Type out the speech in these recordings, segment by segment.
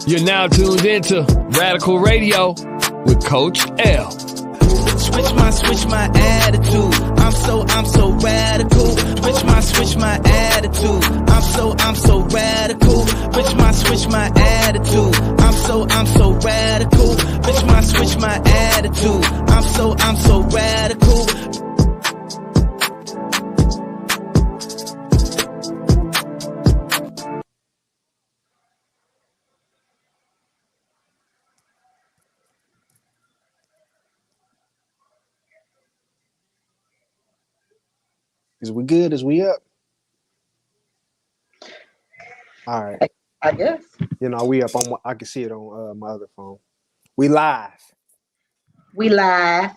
You're now tuned into Radical Radio with Coach L. Switch my attitude. I'm so radical. Switch my attitude. I'm so radical. Switch my attitude. I'm so radical. Switch my attitude. I'm so radical. Is we good? Is we up? All right. I guess. You know, we up on. I can see it on my other phone. We live. We live.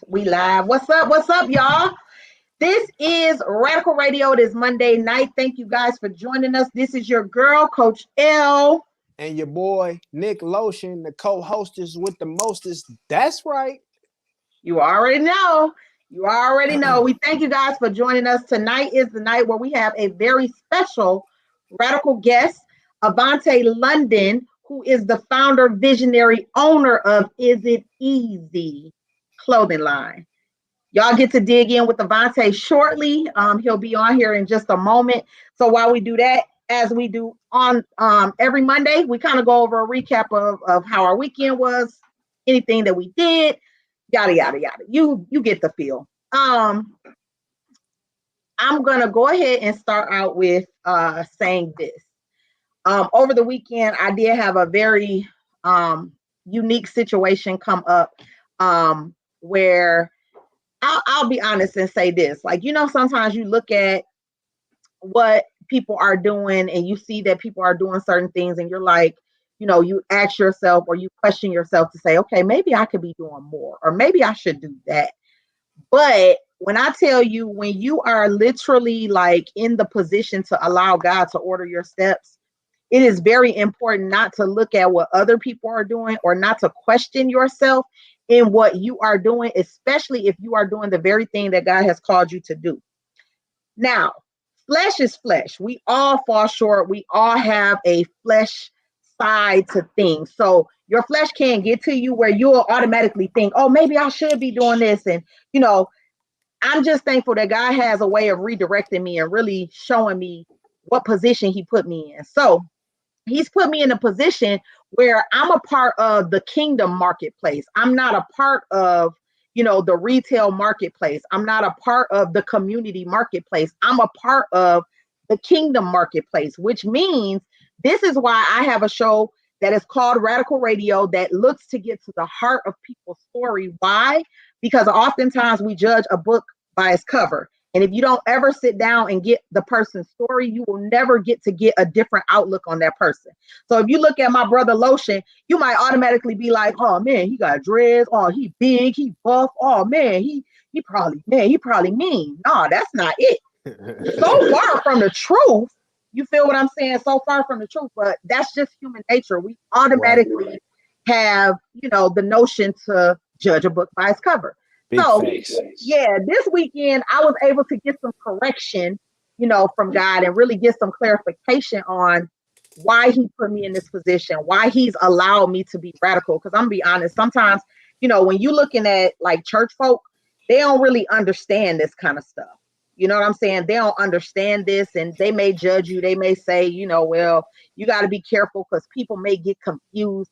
What's up, y'all? This is Radical Radio. It is Monday night. Thank you guys for joining us. This is your girl, Coach L. And your boy, Nick Lotion, the co-hostess with the mostest. That's right. You already know. We thank you guys for joining us. Tonight is the night where we have a very special radical guest, Avante London, who is the founder, visionary owner of EAZY clothing line. Y'all get to dig in with Avante shortly. He'll be on here in just a moment. So while we do that, as we do on every Monday, we kind of go over a recap of how our weekend was, anything that we did. Yada, yada, yada. You get the feel. I'm going to go ahead and start out with saying this. Over the weekend, I did have a very unique situation come up where I'll be honest and say this. Like, you know, sometimes you look at what people are doing and you see that people are doing certain things and you're like, you know, you ask yourself or you question yourself to say, okay, maybe I could be doing more, or maybe I should do that. But when I tell you, when you are literally like in the position to allow God to order your steps, it is very important not to look at what other people are doing or not to question yourself in what you are doing, especially if you are doing the very thing that God has called you to do. Now, flesh is flesh. We all fall short. We all have a flesh side to things. So your flesh can't get to you where you'll automatically think, oh, maybe I should be doing this. And, you know, I'm just thankful that God has a way of redirecting me and really showing me what position he put me in. So he's put me in a position where I'm a part of the kingdom marketplace. I'm not a part of, you know, the retail marketplace. I'm not a part of the community marketplace. I'm a part of the kingdom marketplace, which means this is why I have a show that is called Radical Radio that looks to get to the heart of people's story. Why? Because oftentimes we judge a book by its cover. And if you don't ever sit down and get the person's story, you will never get to get a different outlook on that person. So if you look at my brother Lotion, you might automatically be like, oh man, he got dreads. Oh, he big, he buff. Oh man, he probably mean. No, that's not it. So far from the truth. You feel what I'm saying? So far from the truth, but that's just human nature. We automatically have, you know, the notion to judge a book by its cover. Big so, face. Yeah, this weekend I was able to get some correction, you know, from God and really get some clarification on why he put me in this position, why he's allowed me to be radical. Because I'm gonna be honest, sometimes, you know, when you're looking at like church folk, they don't really understand this kind of stuff. You know what I'm saying? They don't understand this and they may judge you. They may say, you know, well, you got to be careful because people may get confused.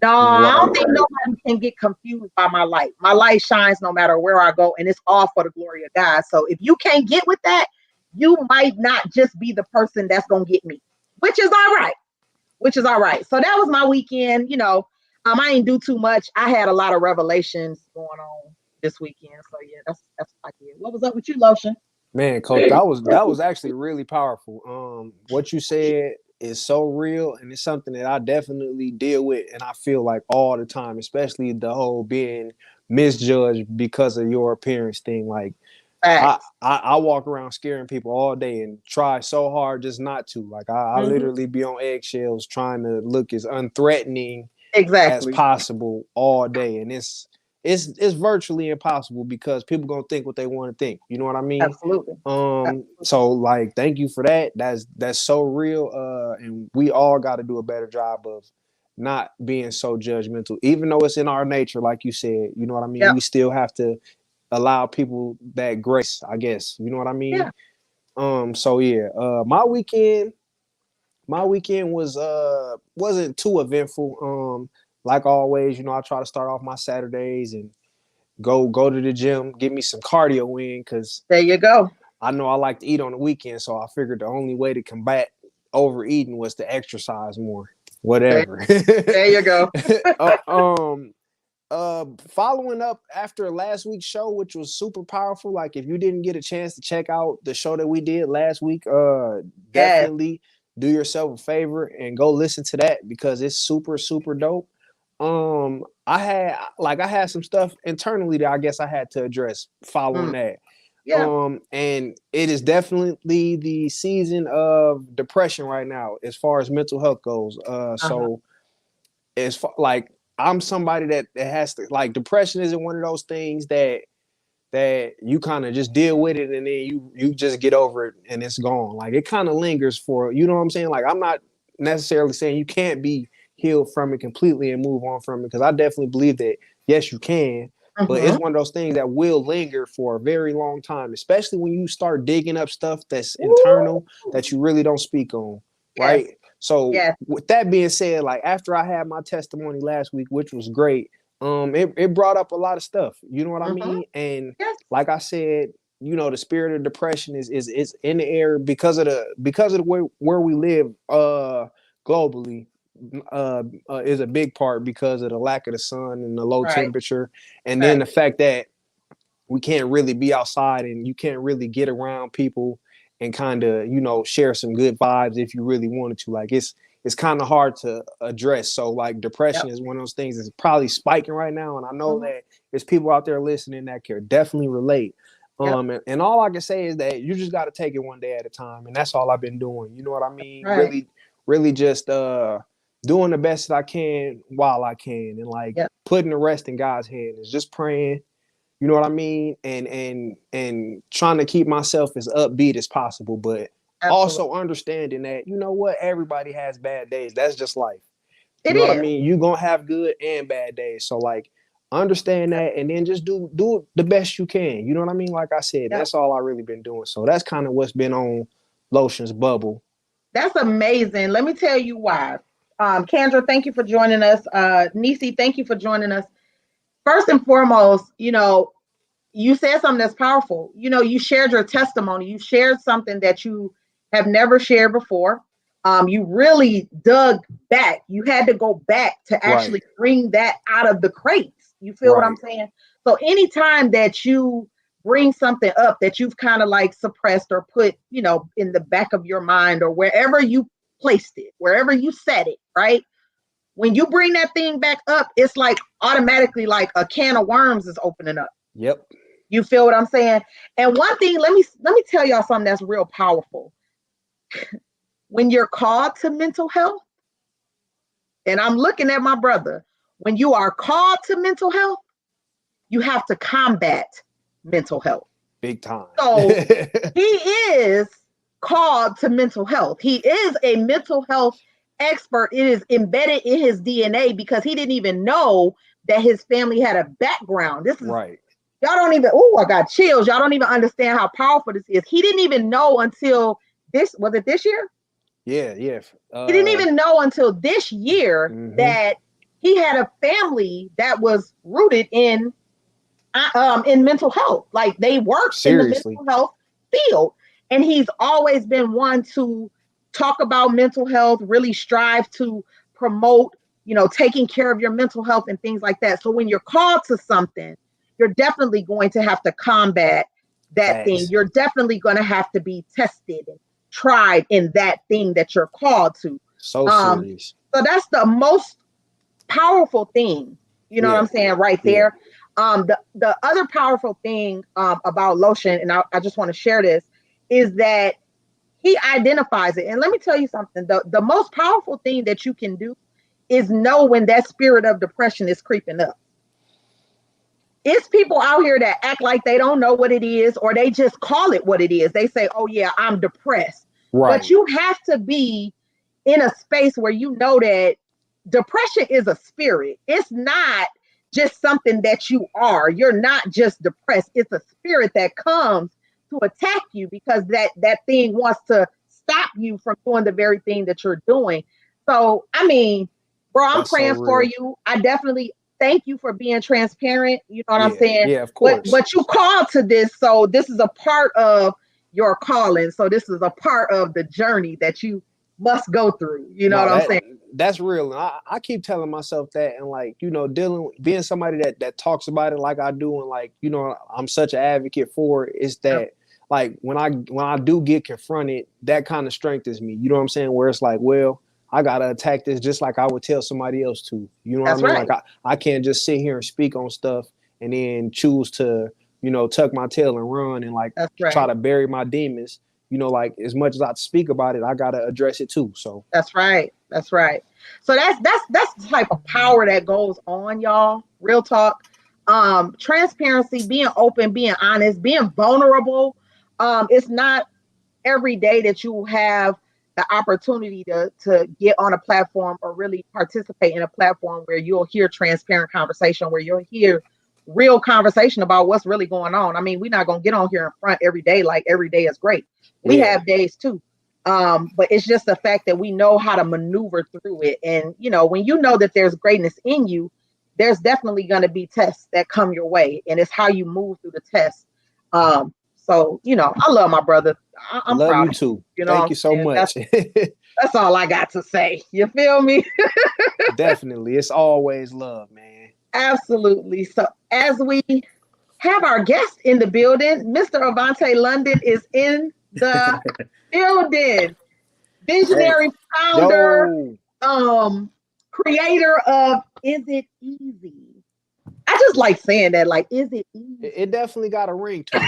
No, I don't think nobody can get confused by my light. My light shines no matter where I go, and it's all for the glory of God. So if you can't get with that, you might not just be the person that's going to get me, which is all right. So that was my weekend. You know, I didn't do too much. I had a lot of revelations going on this weekend. So yeah, that's what I did. What was up with you, Lotion? Man, Coach, that was actually really powerful. What you said is so real, and it's something that I definitely deal with, and I feel like all the time, especially the whole being misjudged because of your appearance thing. Like I walk around scaring people all day and try so hard just not to. Like I literally be on eggshells trying to look as unthreatening as possible all day, and it's virtually impossible because people gonna think what they want to think. You know what I mean? Absolutely. So like, thank you for that. That's so real. And we all got to do a better job of not being so judgmental, even though it's in our nature, like you said, you know what I mean? Yep. We still have to allow people that grace, I guess. You know what I mean? Yeah. So yeah, my weekend was wasn't too eventful. Like always, you know, I try to start off my Saturdays and go to the gym, get me some cardio in, because There you go. I know I like to eat on the weekend, so I figured the only way to combat overeating was to exercise more. Whatever. There you go. Following up after last week's show, which was super powerful. Like, if you didn't get a chance to check out the show that we did last week, definitely do yourself a favor and go listen to that, because it's super, super dope. I had some stuff internally that I guess I had to address following that. Yeah. And it is definitely the season of depression right now as far as mental health goes. So as far, like, I'm somebody that has to, like, depression isn't one of those things that you kind of just deal with it and then you just get over it and it's gone. Like, it kind of lingers for, you know what I'm saying? Like, I'm not necessarily saying you can't be healed from it completely and move on from it, because I definitely believe that yes, you can, but it's one of those things that will linger for a very long time, especially when you start digging up stuff that's internal that you really don't speak on, right? So with that being said, like, after I had my testimony last week, which was great, it brought up a lot of stuff, you know what I mean? And like I said, you know, the spirit of depression is in the air because of the way where we live globally. Is a big part because of the lack of the sun and the low temperature, and then the fact that we can't really be outside and you can't really get around people and kind of, you know, share some good vibes if you really wanted to. Like, it's kind of hard to address. So, like, depression is one of those things that's probably spiking right now, and I know that there's people out there listening that can definitely relate. And all I can say is that you just got to take it one day at a time, and that's all I've been doing. You know what I mean? Really just doing the best that I can while I can, and like putting the rest in God's hand, is just praying, you know what I mean? And trying to keep myself as upbeat as possible, but also understanding that, you know what, everybody has bad days. That's just life. You know what I mean? You're gonna have good and bad days. So, like, understand that, and then just do the best you can. You know what I mean? Like I said, that's all I really been doing. So that's kind of what's been on Lotion's bubble. That's amazing. Let me tell you why. Kendra, thank you for joining us. Nisi, thank you for joining us. First and foremost, you know, you said something that's powerful. You know, you shared your testimony. You shared something that you have never shared before. You really dug back. You had to go back to actually bring that out of the crates. You feel what I'm saying? So anytime that you bring something up that you've kind of like suppressed or put, you know, in the back of your mind or wherever you placed it, wherever you set it, right? When you bring that thing back up, it's like automatically like a can of worms is opening up. Yep. You feel what I'm saying? And one thing, let me tell y'all something that's real powerful. When you're called to mental health, and I'm looking at my brother, when you are called to mental health, you have to combat mental health. Big time. So he is called to mental health. He is a mental health expert. It is embedded in his DNA because he didn't even know that his family had a background. This is y'all don't even, I got chills. Y'all don't even understand how powerful this is. He didn't even know until this year? Yeah. He didn't even know until this year that he had a family that was rooted in mental health. Like, they worked in the mental health field. And he's always been one to talk about mental health, really strive to promote, you know, taking care of your mental health and things like that. So when you're called to something, you're definitely going to have to combat that thing. You're definitely going to have to be tested and tried in that thing that you're called to. So serious. So that's the most powerful thing. You know what I'm saying? Right there. The other powerful thing about Lotion, and I just want to share this, is that he identifies it. And let me tell you something. The most powerful thing that you can do is know when that spirit of depression is creeping up. It's people out here that act like they don't know what it is, or they just call it what it is. They say, oh yeah, I'm depressed. But you have to be in a space where you know that depression is a spirit. It's not just something that you are. You're not just depressed. It's a spirit that comes to attack you because that thing wants to stop you from doing the very thing that you're doing. So, I mean, bro, I'm That's so praying for real. you. I definitely thank you for being transparent. You know what I'm saying? Yeah, of course. But you called to this, so this is a part of your calling. So this is a part of the journey that you must go through. You know what I'm saying? That's real. And I keep telling myself that, and like, you know, being somebody that talks about it like I do, and like, you know, I'm such an advocate for it, is that like when I do get confronted, that kind of strengthens me. You know what I'm saying? Where it's like, well, I gotta attack this just like I would tell somebody else to. You know what I mean? Right. Like I can't just sit here and speak on stuff and then choose to, you know, tuck my tail and run and like try to bury my demons. You know, like as much as I speak about it, I gotta address it too. So that's right. That's right. So that's the type of power that goes on, y'all. Real talk. Transparency, being open, being honest, being vulnerable. It's not every day that you have the opportunity to get on a platform or really participate in a platform where you'll hear transparent conversation, where you'll hear real conversation about what's really going on. I mean, we're not going to get on here in front every day like every day is great. We have days too. But it's just the fact that we know how to maneuver through it. And, you know, when you know that there's greatness in you, there's definitely going to be tests that come your way. And it's how you move through the tests. So, you know, I love my brother. I'm love proud you too. You know, thank you so much. That's all I got to say. You feel me? Definitely. It's always love, man. Absolutely. So as we have our guest in the building, Mr. Avante London is in the building. Visionary founder, creator of Is It Easy? I just like saying that, like, is it easy? It definitely got a ring to it.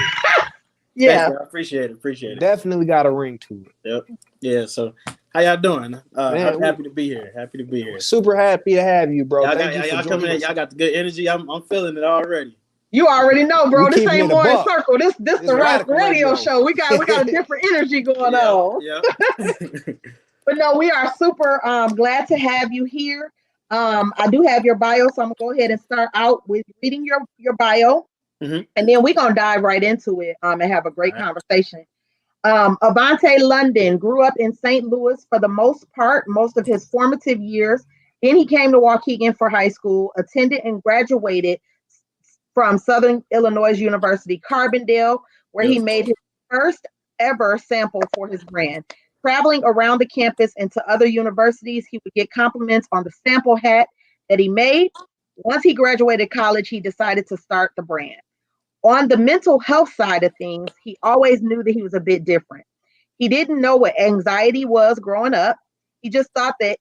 Yeah. I appreciate it. Definitely got a ring to it. Yep. Yeah. So how y'all doing? Man, I'm happy to be here. Super happy to have you, bro. Y'all coming in. Y'all got the good energy. I'm feeling it already. You already know, bro. This ain't more in circle. This the Radical Radio show. We got a different energy going on. Yeah. But no, we are super glad to have you here. I do have your bio, so I'm gonna go ahead and start out with reading your bio, and then we're gonna dive right into it and have a great conversation. Avante London grew up in St. Louis for the most part, most of his formative years. Then he came to Waukegan for high school, attended and graduated from Southern Illinois University, Carbondale, where he made his first ever sample for his brand. Traveling around the campus and to other universities, he would get compliments on the sample hat that he made. Once he graduated college, he decided to start the brand. On the mental health side of things, he always knew that he was a bit different. He didn't know what anxiety was growing up. He just thought that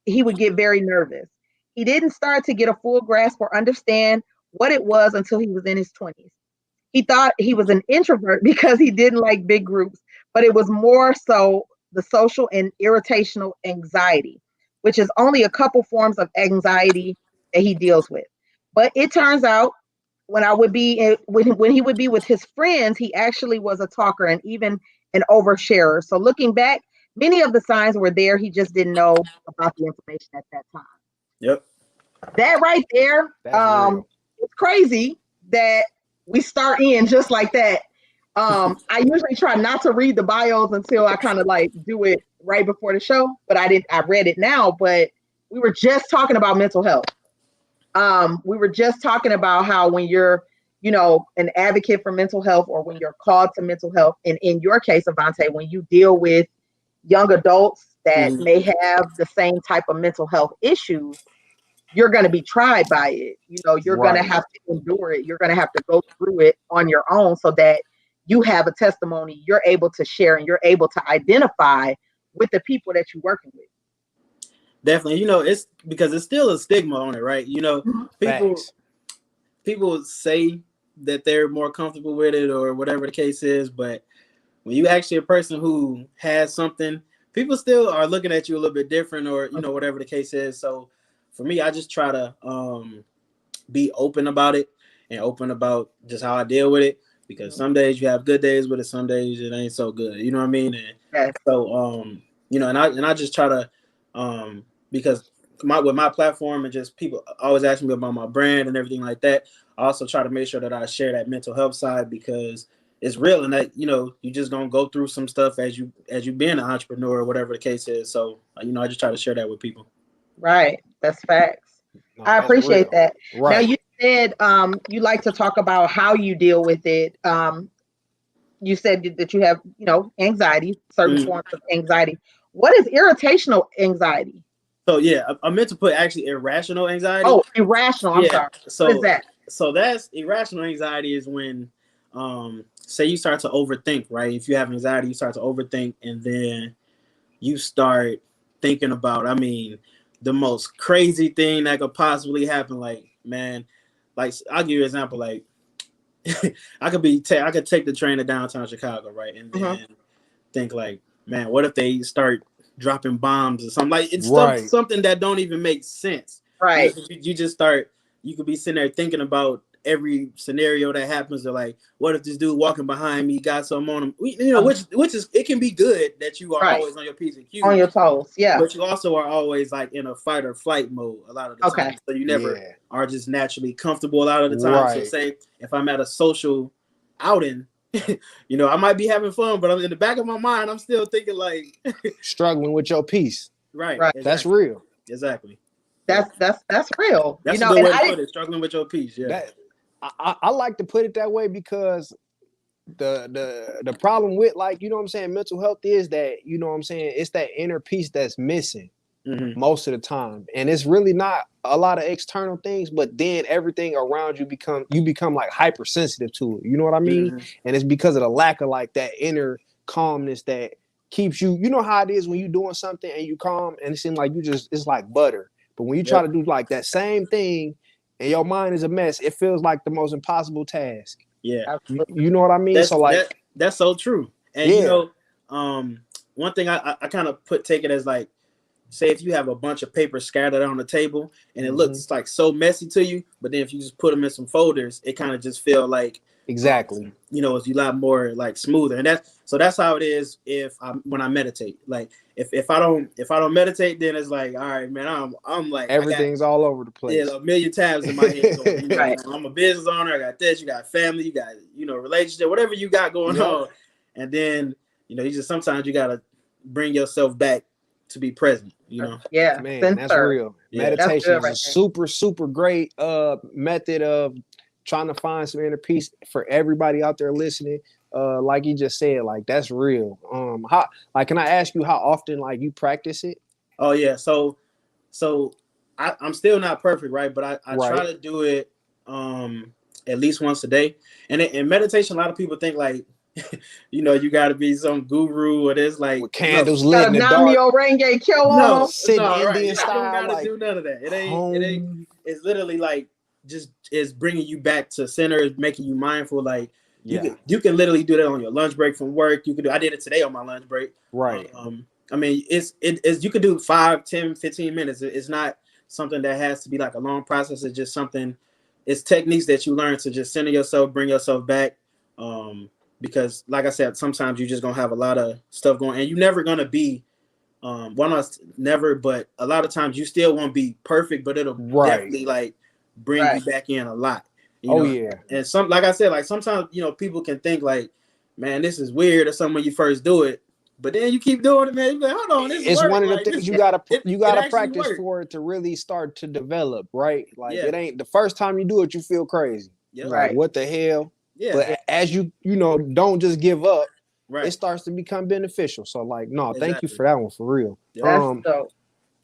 he would get very nervous. He didn't start to get a full grasp or understand what it was until he was in his 20s. He thought he was an introvert because he didn't like big groups, but it was more so the social and irritational anxiety, which is only a couple forms of anxiety that he deals with. But it turns out when he would be with his friends, he actually was a talker and even an oversharer. So looking back, many of the signs were there. He just didn't know about the information at that time. Yep. That right there, it's crazy that we start in just like that. I usually try not to read the bios until I kind of like do it right before the show, but I read it now, but we were just talking about mental health. We were just talking about how when you're, you know, an advocate for mental health or when you're called to mental health, and in your case, Avante, when you deal with young adults that may have the same type of mental health issues, you're going to be tried by it. You know, you're going to have to endure it. You're going to have to go through it on your own so that you have a testimony you're able to share and you're able to identify with the people that you're working with. Definitely. You know, it's because it's still a stigma on it, right? You know, people say that they're more comfortable with it or whatever the case is, but when you actually a person who has something, people still are looking at you a little bit different or, you know, whatever the case is. So for me, I just try to be open about it and open about just how I deal with it, because some days you have good days with it, some days it ain't so good. You know what I mean? And so, you know, and I just try to, because with my platform and just people always asking me about my brand and everything like that, I also try to make sure that I share that mental health side because it's real and that, you know, you just gonna go through some stuff as you being an entrepreneur or whatever the case is. So, you know, I just try to share that with people. Right. That's facts. No, I that's appreciate real. that. Right. Now you said you like to talk about how you deal with it. You said that you have, you know, anxiety, certain forms of anxiety. What is irritational anxiety? So yeah, I meant to put actually irrational anxiety. Oh, irrational. I'm sorry. So what is that? So that's irrational anxiety is when say you start to overthink, right? If you have anxiety, you start to overthink and then you start thinking about, I mean, the most crazy thing that could possibly happen. Like, man, like I'll give you an example. Like I could take the train to downtown Chicago, right? And then think like, man, what if they start dropping bombs or something? Like it's something that don't even make sense. Right. You just start, you could be sitting there thinking about every scenario that happens, or like, what if this dude walking behind me got something on him? You know, which is, it can be good that you are always on your P's and Q's, on your toes, but you also are always like in a fight or flight mode a lot of the time. So you never are just naturally comfortable a lot of the time. So say if I'm at a social outing, you know, I might be having fun, but I'm in the back of my mind, I'm still thinking like struggling with your peace. Right. Exactly. That's real. Exactly. That's real. That's you know, a good way to put it. Struggling with your peace. Yeah. I like to put it that way because the problem with, like, you know what I'm saying, mental health is that, you know what I'm saying, it's that inner peace that's missing most of the time. And it's really not a lot of external things, but then everything around you become like hypersensitive to it. You know what I mean? And it's because of the lack of like that inner calmness that keeps you, you know how it is when you're doing something and you calm and it seems like it's like butter. But when you try to do like that same thing and your mind is a mess, it feels like the most impossible task. Yeah. You know what I mean? That's so true. And you know, one thing I kind of take it as like, say if you have a bunch of papers scattered on the table and it looks like so messy to you, but then if you just put them in some folders, it kind of just feel like you know, it's a lot more like smoother. And that's how it is when I meditate. Like if I don't meditate, then it's like, all right, man, I'm like everything's all over the place. Yeah, a million tabs in my head going, you know, I'm a business owner, I got this, you got family, you got, you know, relationship, whatever you got going on. And then, you know, you just sometimes you gotta bring yourself back to be present, you know. Yeah, man, that's real. Meditation is a super, super great method of trying to find some inner peace for everybody out there listening. Like you just said, like that's real. How, like, can I ask you how often like you practice it? Oh yeah, so I'm still not perfect, right? But I try to do it at least once a day. And in meditation, a lot of people think like, you know, you got to be some guru or there's like with candles lit in the dark. Sitting Indian style. You don't gotta do none of that. It ain't. It's literally like just is bringing you back to center, making you mindful. Like you can literally do that on your lunch break from work. You can do. I did it today on my lunch break. Right. I mean, it's you could do 5, 10, 15 minutes. It's not something that has to be like a long process. It's just something. It's techniques that you learn to just center yourself, bring yourself back. Because like I said, sometimes you're just gonna have a lot of stuff going, and you're never gonna be but a lot of times you still won't be perfect, but it'll definitely like bring you back in a lot. You know? And like I said, like sometimes, you know, people can think like, man, this is weird or something when you first do it, but then you keep doing it, man. You're like, hold on, it's one of the things you gotta practice work. for it to really start to develop, right? Like it ain't the first time you do it, you feel crazy. Like, what the hell? Yeah. But as you know, don't just give up. It starts to become beneficial. So like, no, thank you for that one, for real. I'll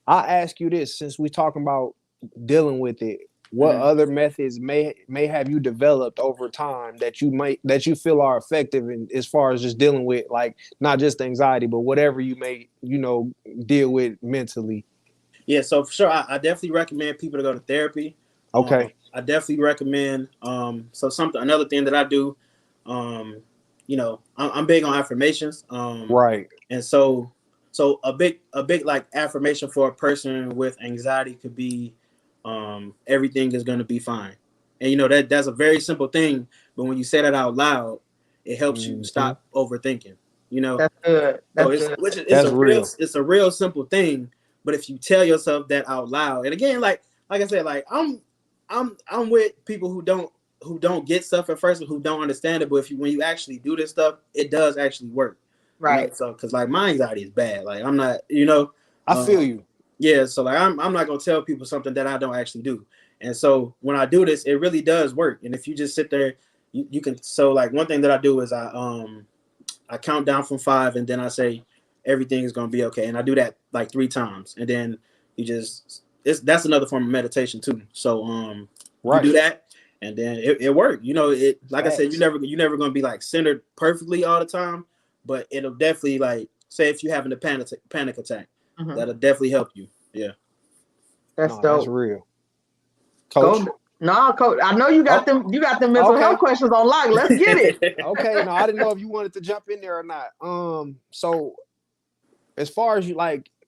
ask you this, since we're talking about dealing with it, what other methods may have you developed over time that you feel are effective in as far as just dealing with, like, not just anxiety, but whatever you may, you know, deal with mentally? Yeah, so for sure, I definitely recommend people to go to therapy. Okay. I definitely recommend another thing that I do, you know, I'm big on affirmations. And so a big like affirmation for a person with anxiety could be everything is going to be fine. And you know, that's a very simple thing, but when you say that out loud, it helps you stop overthinking. You know, that's good. It's a real simple thing, But if you tell yourself that out loud, and again, like I said, like I'm with people who don't get stuff at first, and who don't understand it. But when you actually do this stuff, it does actually work. Right. You know? So, because like my anxiety is bad. Like I'm not, I feel you. Yeah. So like I'm not gonna tell people something that I don't actually do. And so when I do this, it really does work. And if you just sit there, you can. So like one thing that I do is I count down from 5, and then I say everything is gonna be okay. And I do that like 3 times, and then that's another form of meditation too. So you do that, and then it worked. Like I said, you're never gonna be like centered perfectly all the time, but it'll definitely, like, say if you're having a panic attack, that'll definitely help you. Yeah, that's dope. That's real. Coach. Coach, I know you got them. You got them mental health questions on lock. Let's get it. Okay, no, I didn't know if you wanted to jump in there or not. So as far as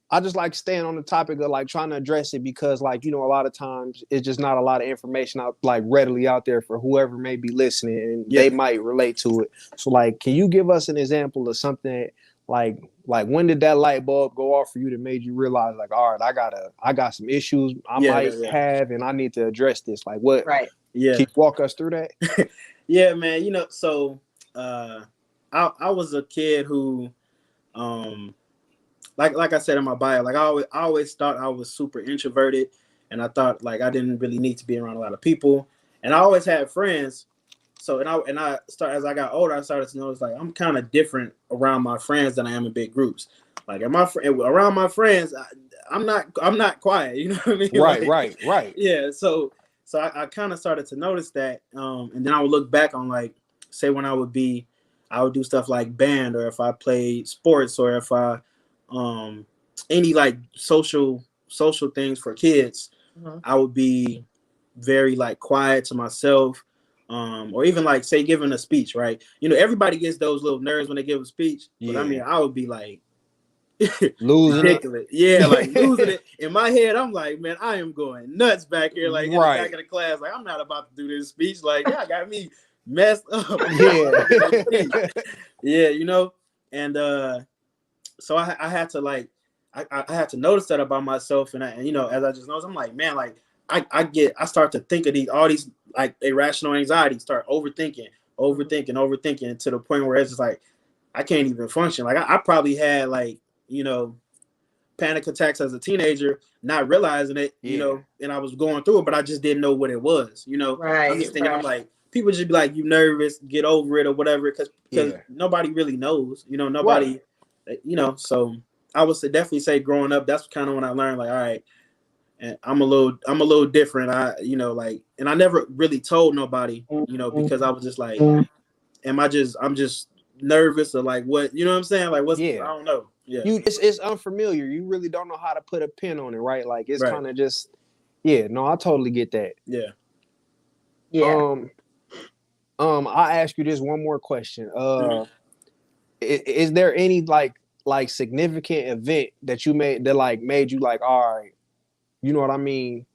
I just like staying on the topic of like trying to address it, because like, a lot of times it's just not a lot of information out, like, readily out there for whoever may be listening, and they might relate to it. So like, can you give us an example of something like when did that light bulb go off for you that made you realize, like, all right, I got some issues I might have, and I need to address this? Like, what? Right. Yeah. Can you walk us through that? Yeah, man. So I was a kid who, like I said in my bio, like I always thought I was super introverted, and I thought like I didn't really need to be around a lot of people, and I always had friends. So as I got older, I started to notice like I'm kind of different around my friends than I am in big groups. Like around my friends, I'm not quiet. You know what I mean? Right. Yeah. So I kind of started to notice that, and then I would look back on, like, say when I would do stuff like band, or if I played sports, or if I any like social things for kids, I would be very like quiet to myself. Or even like, say, giving a speech, right? Everybody gets those little nerves when they give a speech. But I mean, I would be like losing ridiculous. Yeah, like losing it. In my head, I'm like, man, I am going nuts back here, like in the back of the class. Like, I'm not about to do this speech. Like, y'all got me messed up. Yeah. And so I had to like I had to notice that about myself, and as I just noticed, I'm like, man, like I start to think of all these like irrational anxiety, start overthinking to the point where it's just like I can't even function. Like I probably had like panic attacks as a teenager, not realizing it, and I was going through it, but I just didn't know what it was. Right. I'm just thinking, I'm like, people just be like, you nervous, get over it or whatever, because nobody really knows. Nobody. So I would definitely say growing up, that's kind of when I learned, like, all right, and I'm a little different. And I never really told nobody, because I was just like, I'm just nervous, or like, what, you know what I'm saying? Like, what's, I don't know. Yeah. It's unfamiliar. You really don't know how to put a pin on it, right? Like, it's kind of just, I totally get that. Yeah. Yeah. I'll ask you this one more question. Is there any like significant event that you made that like made you like, all right, you know what I mean?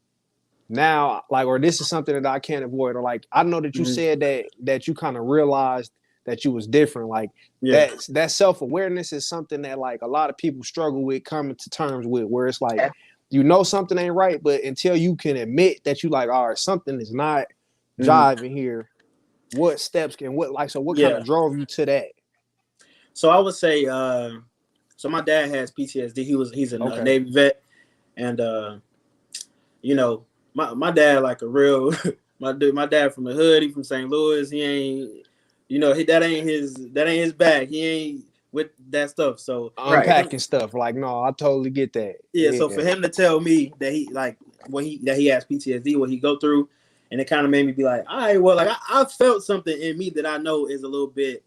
Now, like, or this is something that I can't avoid, or like, I know that you said that you kind of realized that you was different. Like that self-awareness is something that like a lot of people struggle with coming to terms with, where it's like, something ain't right, but until you can admit that you like, all right, something is not jiving here. What steps what kind of drove you to that? So I would say, so my dad has PTSD. He's a Navy vet, and my dad, like a real my dad from the hood. He from St. Louis. He ain't, that ain't his bag. He ain't with that stuff. So unpacking stuff. Like, no, I totally get that. Yeah. So for him to tell me that he like that he has PTSD, what he go through, and it kind of made me be like, all right, well, like I felt something in me that I know is a little bit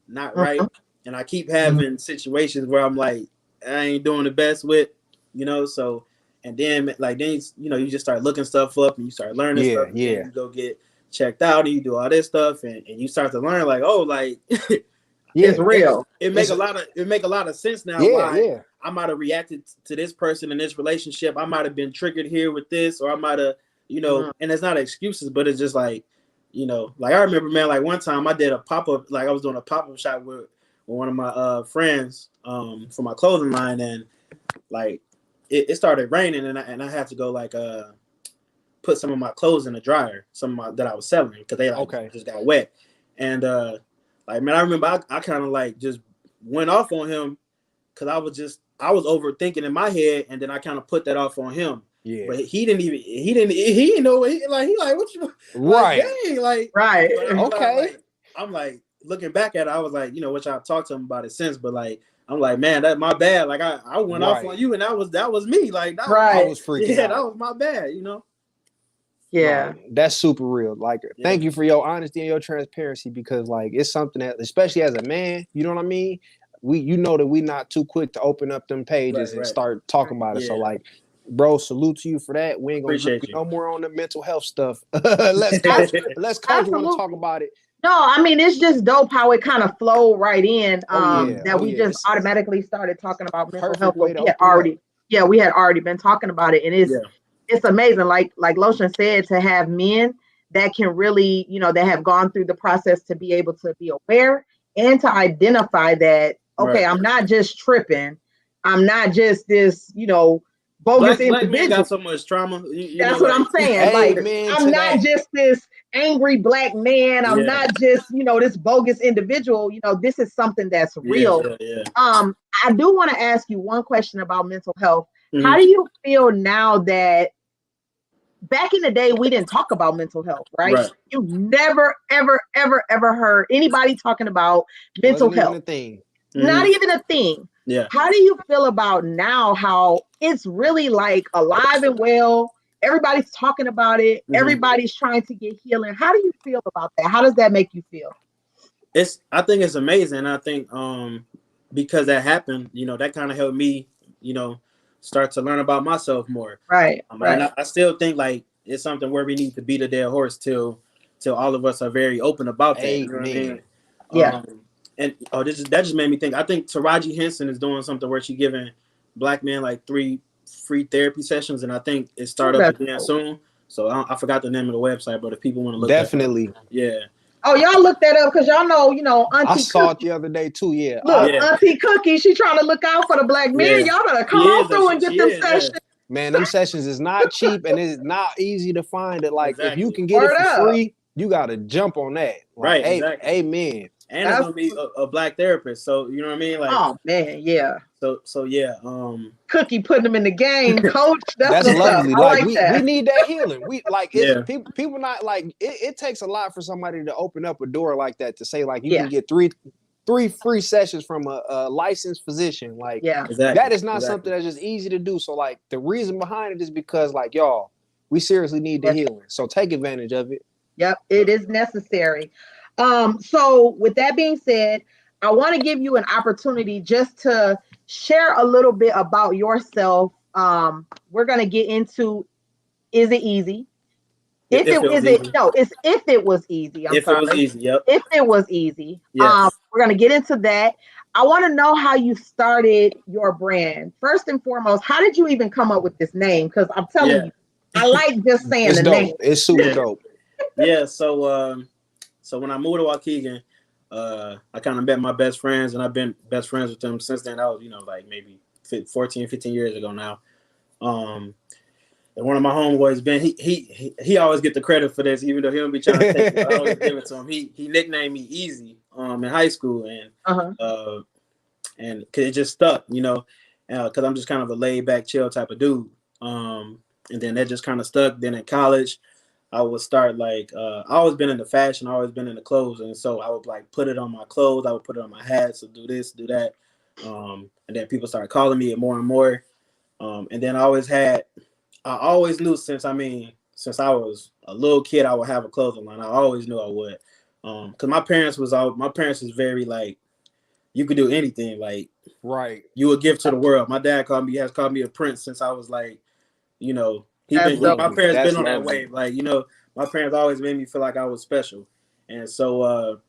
not right. And I keep having situations where I'm like, I ain't doing the best with, so, and then you just start looking stuff up, and you start learning stuff. And you go get checked out, and you do all this stuff, and you start to learn, like, oh, like, it's real. It make a lot of sense now. Why I might have reacted to this person in this relationship. I might have been triggered here with this, or I might have, and it's not excuses, but it's just like, like I remember, man, like one time I did a pop-up, like I was doing a pop-up shop with one of my friends for my clothing line, and like it started raining, and I had to go like put some of my clothes in the dryer, that I was selling, because they like just got wet. And like, man, I remember I kind of like just went off on him, because I was overthinking in my head, and then I kind of put that off on him. Yeah. But he didn't know what he like what you right. Like, dang, like right. Okay. I'm like looking back at it, I was like, which I've talked to him about it since, but like I'm like, man, that's my bad. Like I went off on you, and that was me. Like I was freaking out. That was my bad, Yeah. That's super real. Like, thank you for your honesty and your transparency, because like it's something that, especially as a man, you know what I mean? You know that we not too quick to open up them pages and start talking about it. So like, bro, salute to you for that. We ain't gonna get no more on the mental health stuff. Let's coach want to talk about it. No, I mean, it's just dope how it kind of flowed right in. That we just automatically started talking about mental health. We had already been talking about it, and it's amazing. Like Lotion said, to have men that can really, that have gone through the process to be able to be aware and to identify that, okay, I'm not just tripping. I'm not just this, bogus individual. Black men got so much trauma. That's what I'm saying. Like, I'm not just this angry black man. I'm not just, this bogus individual. This is something that's real. I do want to ask you one question about mental health. Mm-hmm. How do you feel now that back in the day, we didn't talk about mental health, right? You never, ever, ever, ever heard anybody talking about mental health. Even a thing. Not even a thing. Yeah. How do you feel about now how it's really like alive and well? Everybody's talking about it. Mm-hmm. Everybody's trying to get healing. How do you feel about that? How does that make you feel? I think it's amazing. I think because that happened, that kind of helped me, start to learn about myself more. Right. And I still think like it's something where we need to beat a dead horse till all of us are very open about that. You know what I mean? Yeah. And that just made me think. I think Taraji Henson is doing something where she's giving black men like 3 free therapy sessions, and I think it started up again soon. So I forgot the name of the website, but if people want to look, definitely, Oh, y'all look that up, because y'all know, Auntie I saw it the other day too. Yeah, look, Auntie Cookie, she trying to look out for the black men. Y'all better come on through and get them sessions. Man, them sessions is not cheap, and it's not easy to find. It like if you can get it for free, you got to jump on that. Like, amen. And it's gonna be a black therapist, so you know what I mean. Like, oh man, yeah. So yeah. Cookie putting them in the game, coach. That's lovely. Like we need that healing. We like it's, people not like it takes a lot for somebody to open up a door like that to say like you can get three free sessions from a licensed physician. Like that is not something that's just easy to do. So like the reason behind it is because like y'all, we seriously need the healing. So take advantage of it. Yep, it is necessary. So with that being said, I want to give you an opportunity just to share a little bit about yourself. We're going to get into, is it easy? If it was easy. I'm sorry. It was easy, yep. If it was easy. Yes. We're going to get into that. I want to know how you started your brand. First and foremost, how did you even come up with this name? Because I'm telling you, I like just saying the name. It's super dope. Yeah, so when I moved to Waukegan, I kind of met my best friends, and I've been best friends with them since then. That was, like maybe 14, 15 years ago now. And one of my homeboys, Ben, he always get the credit for this, even though he don't be trying to take it. I always give it to him. He nicknamed me EAZY in high school, and cause it just stuck, because I'm just kind of a laid back, chill type of dude. And then that just kind of stuck. Then in college, I would start like I always been into fashion, I always been into clothes, and so I would like put it on my clothes, I would put it on my hats, so do this, do that, and then people started calling me it more and more, and then I always knew since I was a little kid I would have a clothing line. I always knew I would, because my parents was very like, you could do anything, like you would give to the world. My dad has called me a prince since I was like, my parents been on that wave. Like, my parents always made me feel like I was special. And so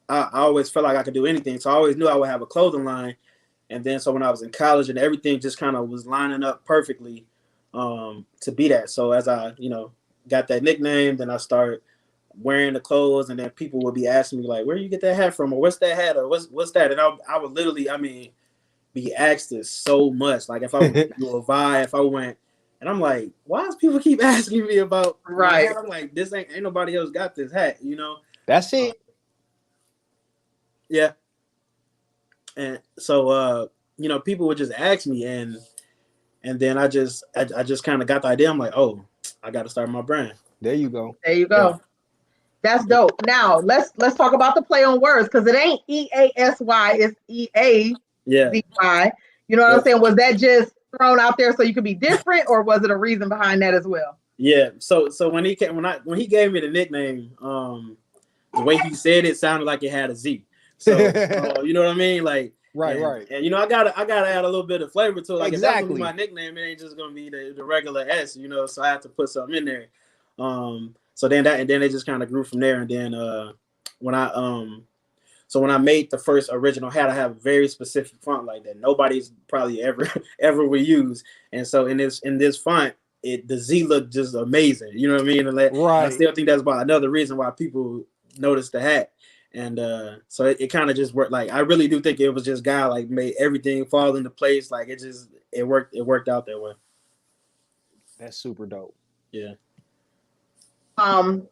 I always felt like I could do anything. So I always knew I would have a clothing line. And then so when I was in college and everything just kind of was lining up perfectly to be that. So as I, got that nickname, then I started wearing the clothes, and then people would be asking me like, where do you get that hat from? Or what's that hat? Or what's that? And I would literally, be asked this so much. Like if I went to a vibe, if I went, and I'm like, why does people keep asking me about my hat? I'm like, this ain't nobody else got this hat, you know? That's it. Yeah. And so you know, people would just ask me, and then I just kind of got the idea. I'm like, oh, I got to start my brand. There you go. There you go. Yeah. That's dope. Now let's talk about the play on words, because it ain't EASY, it's EAZY. Yeah. You know what I'm saying? Was that just thrown out there so you could be different, or was it a reason behind that as well? Yeah. So when he gave me the nickname, the way he said it sounded like it had a Z. So you know what I mean? Like right. And you know, I gotta add a little bit of flavor to it. Like exactly. If that's gonna be my nickname, it ain't just gonna be the regular S, you know. So I have to put something in there. So then it just kind of grew from there. And then when I made the first original hat, I have a very specific font like that nobody's probably ever will use. And so in this font, the Z looked just amazing. You know what I mean? And I still think that's about another reason why people noticed the hat. And so it kind of just worked. Like I really do think it was just God like made everything fall into place. Like it worked out that way. That's super dope. Yeah.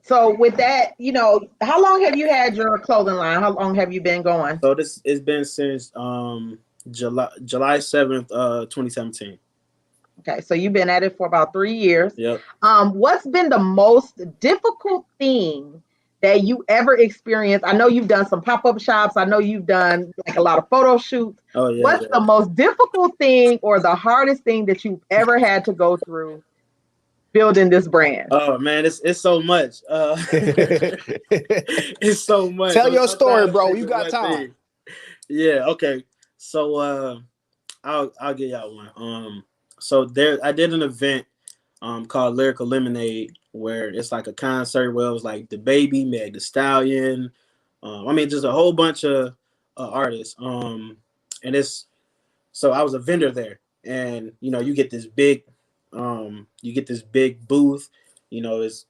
So with that, you know, how long have you had your clothing line? How long have you been going? So it's been since July 7th, 2017. Okay, so you've been at it for about 3 years. Yep. What's been the most difficult thing that you ever experienced? I know you've done some pop-up shops. I know you've done like a lot of photo shoots. Oh yeah. What's the most difficult thing or the hardest thing that you've ever had to go through building this brand? Oh man, it's so much. It's so much. Tell your story, bro. You got time. Thing. Yeah. Okay. So I'll get y'all one. So I did an event called Lyrical Lemonade, where it's like a concert where it was like the Baby, Meg Thee Stallion. I mean, just a whole bunch of artists. And so I was a vendor there, and you know, you get this big booth. You know, it's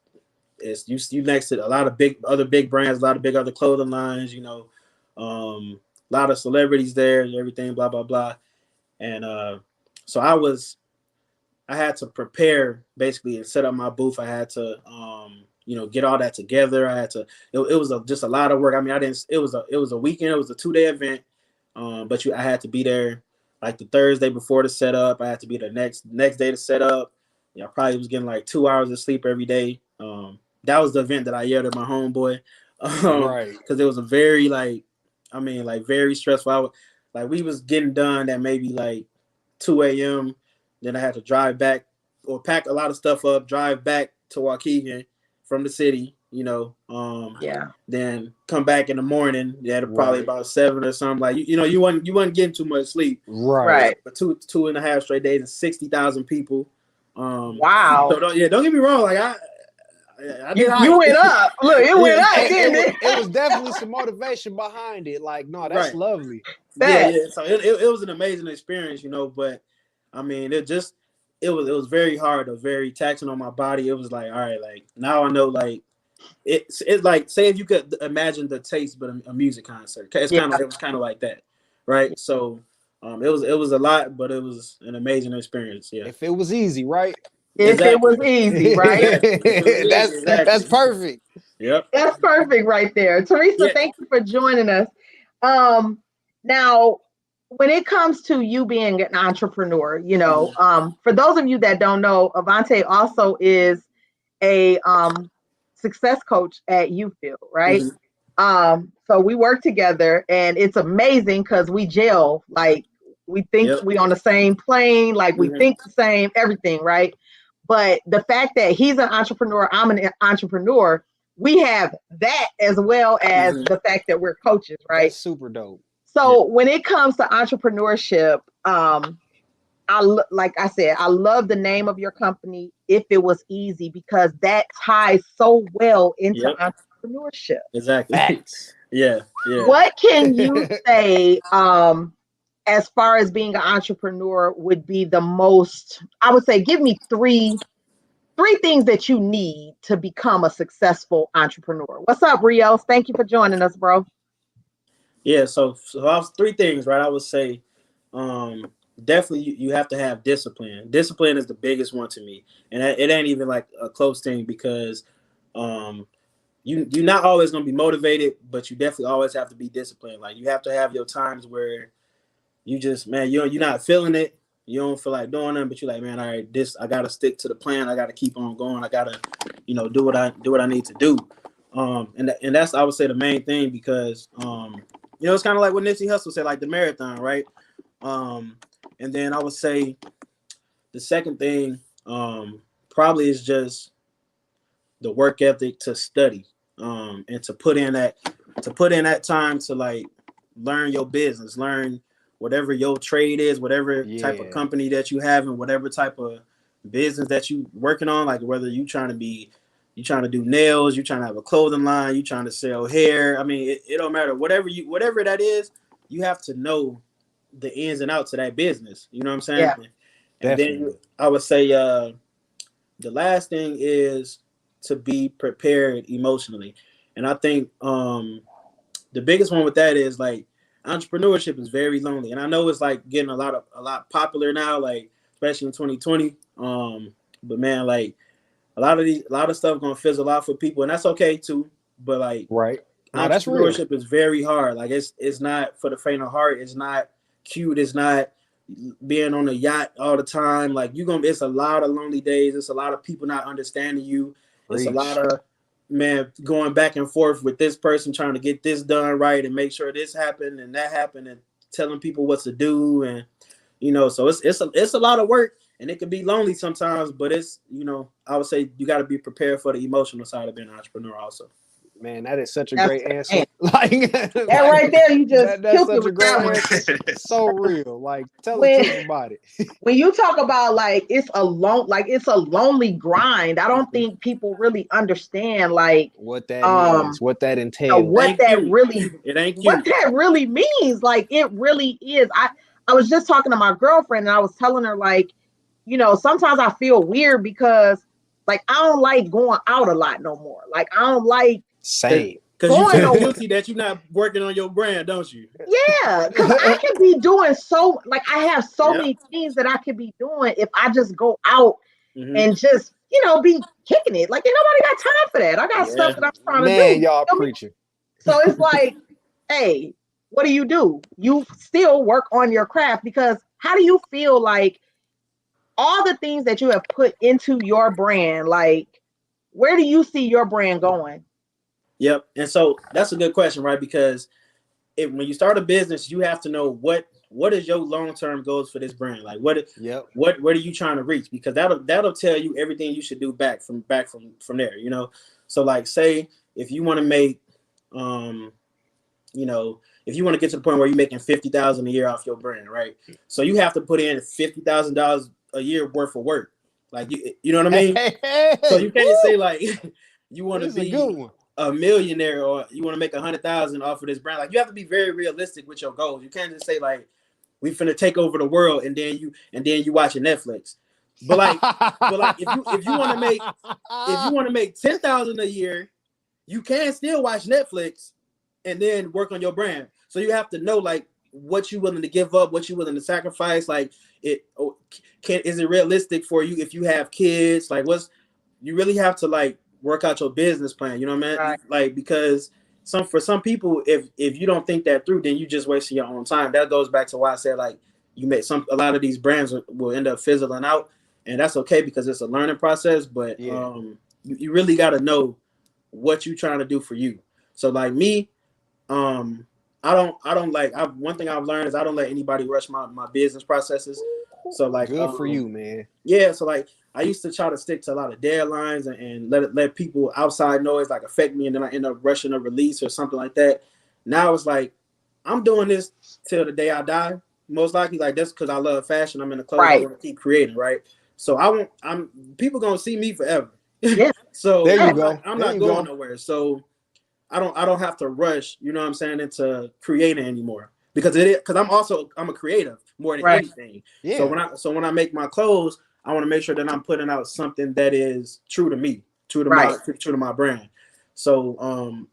you next to a lot of other big brands, a lot of big other clothing lines. You know, a lot of celebrities there, and everything, blah blah blah. And so I had to prepare basically and set up my booth. I had to you know, get all that together. I had to. It was just a lot of work. I mean, it was a weekend. It was a 2-day event. But I had to be there like the Thursday before the setup. I had to be the next day to set up. I probably was getting like 2 hours of sleep every day. That was the event that I yelled at my homeboy, right? Because it was a very very stressful. We was getting done at maybe like 2 a.m. Then I had to drive back or pack a lot of stuff up, drive back to Waukegan from the city. You know, then come back in the morning. Probably about 7 or something. Like you wasn't getting too much sleep. Right. But 2.5 straight days and 60,000 people. Wow. So don't get me wrong. Like you went up. Look, it went up. It was definitely some motivation behind it. Like, no, that's lovely. Yeah. So it was an amazing experience, you know. But I mean, it was very hard, or very taxing on my body. It was like, all right, like now I know, like it's like, say if you could imagine the taste, but a music concert. It was kind of like that, right? So it was a lot, but it was an amazing experience. Yeah. If it was easy, right? If it was easy, right? That's perfect. Yep. That's perfect right there. Teresa, thank you for joining us. Now, when it comes to you being an entrepreneur, you know, for those of you that don't know, Avante also is a success coach at UField, right? Mm-hmm. So we work together, and it's amazing because we gel. Like, we think we on the same plane, like we think the same, everything, right? But the fact that he's an entrepreneur, I'm an entrepreneur, we have that as well as the fact that we're coaches, right? That's super dope. So when it comes to entrepreneurship, like I said, I love the name of your company, If It Was Easy, because that ties so well into entrepreneurship. Exactly. Yeah. What can you say as far as being an entrepreneur would be the most, I would say, give me three things that you need to become a successful entrepreneur. What's up, Rios? Thank you for joining us, bro. Yeah, so I was 3 things, right? I would say definitely you have to have discipline. Discipline is the biggest one to me, and it ain't even like a close thing because you're not always gonna be motivated, but you definitely always have to be disciplined. Like you have to have your times where you just, man, you're not feeling it. You don't feel like doing them, but you're like, man, all right, I gotta stick to the plan. I gotta keep on going. I gotta, do what I need to do. And that's, I would say, the main thing because it's kind of like what Nipsey Hussle said, like the marathon, right? And then I would say the second thing probably is just the work ethic to study and to put in that time to like learn your business, learn whatever your trade is, whatever type of company that you have, and whatever type of business that you working on, like whether you trying to do nails, you trying to have a clothing line, you trying to sell hair. I mean, it don't matter. Whatever that is, you have to know the ins and outs of that business. You know what I'm saying? Yeah, and definitely. then I would say the last thing is to be prepared emotionally. And I think the biggest one with that is like entrepreneurship is very lonely. And I know it's like getting a lot popular now, like especially in 2020. But man, like a lot of stuff gonna fizzle out for people, and that's okay too. But like Right. No, that's real. entrepreneurship is very hard. Like it's not for the faint of heart. It's not cute. It's not being on a yacht all the time. Like it's a lot of lonely days. It's a lot of people not understanding you. It's a lot of going back and forth with this person trying to get this done right and make sure this happened and that happened and telling people what to do, and so it's a lot of work, and it can be lonely sometimes, but it's I would say you got to be prepared for the emotional side of being an entrepreneur also. Man, that is such a great answer. Like that right there, you just that's killed such it a with great that one. answer. So real. Like tell the truth about it. When you talk about like it's a lonely grind, I don't think people really understand like What that means, what that entails. what that really means. Like it really is. I was just talking to my girlfriend and I was telling her like, sometimes I feel weird because like I don't like going out a lot no more. Like I don't like same. Because you feel guilty that you're not working on your brand, don't you? Yeah, because I can be doing I have so many things that I could be doing if I just go out and just, be kicking it. Like, ain't nobody got time for that. I got stuff that I'm trying to do. Man, y'all preaching. So it's like, hey, what do? You still work on your craft, because how do you feel like all the things that you have put into your brand, like, where do you see your brand going? Yep. And so that's a good question, right? Because when you start a business, you have to know what is your long-term goals for this brand. Like what are you trying to reach? Because that'll tell you everything you should do back from there, So like say if you want to make if you want to get to the point where you're making $50,000 a year off your brand, right? So you have to put in $50,000 a year worth of work. Like you know what I mean? So you can't say like you want to be a millionaire or you want to make 100,000 off of this brand. Like you have to be very realistic with your goals. You can't just say like we finna take over the world and then you watching Netflix. But like if you want to make 10,000 a year, you can still watch Netflix and then work on your brand. So you have to know like what you're willing to give up, what you're willing to sacrifice. Like is it realistic for you if you have kids? Like you really have to like work out your business plan, you know what I mean? Right. Like because for some people, if you don't think that through, then you just wasting your own time. That goes back to why I said like a lot of these brands will end up fizzling out, and that's okay because it's a learning process. But you really got to know what you're trying to do for you. So like me, I don't like. One thing I've learned is I don't let anybody rush my business processes. So like, good for you, man. Yeah. So like, I used to try to stick to a lot of deadlines and let people outside noise like affect me, and then I end up rushing a release or something like that. Now it's like I'm doing this till the day I die, most likely. Like that's because I love fashion. I'm in the clothes. I want to keep creating, right? So I'm people gonna see me forever. Yeah. So there you go. I'm not going nowhere. So I don't have to rush. You know what I'm saying? Into creating anymore because I'm a creative more than anything. Yeah. So when I make my clothes, I want to make sure that I'm putting out something that is true to me, true to my brand. So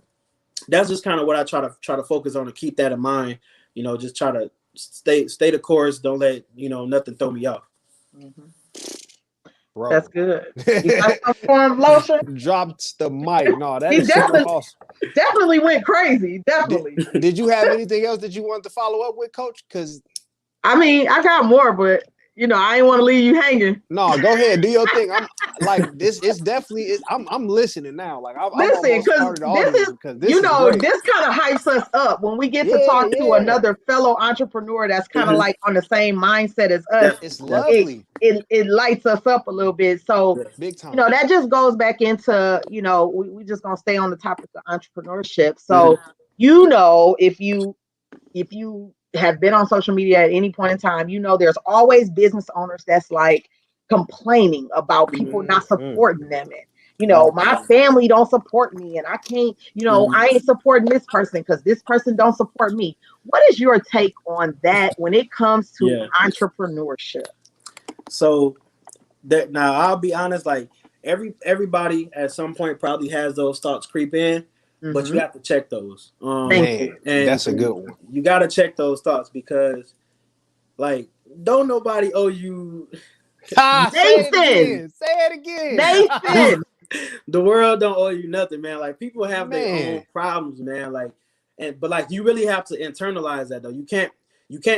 that's just kind of what I try to focus on and keep that in mind. Just try to stay the course. Don't let nothing throw me off. Bro. That's good. You got some form, Lotion? Dropped the mic. No, that He is super awesome. definitely went crazy. Definitely. Did you have anything else that you wanted to follow up with, Coach? Because I mean, I got more, but I didn't want to leave you hanging. no, go ahead, do your thing. I'm like this. It's definitely. I'm listening now. Like I'm Listen, almost part of the audience because this is great. this kind of hypes us up when we get to talk to another fellow entrepreneur that's kind of like on the same mindset as us. It's lovely. It lights us up a little bit. So big time. that just goes back into we just gonna stay on the topic of entrepreneurship. So if you have been on social media at any point in time, there's always business owners that's like complaining about people not supporting them, and my family don't support me, and I can't, I ain't supporting this person because this person don't support me. What is your take on that when it comes to entrepreneurship? So that now I'll be honest, like everybody at some point probably has those thoughts creep in. But you have to check those. Man, and that's a good one. You got to check those thoughts because, like, don't nobody owe you. Nathan, say it again. Nathan, the world don't owe you nothing, man. Like people have their own problems, man. Like, but like you really have to internalize that though. You can't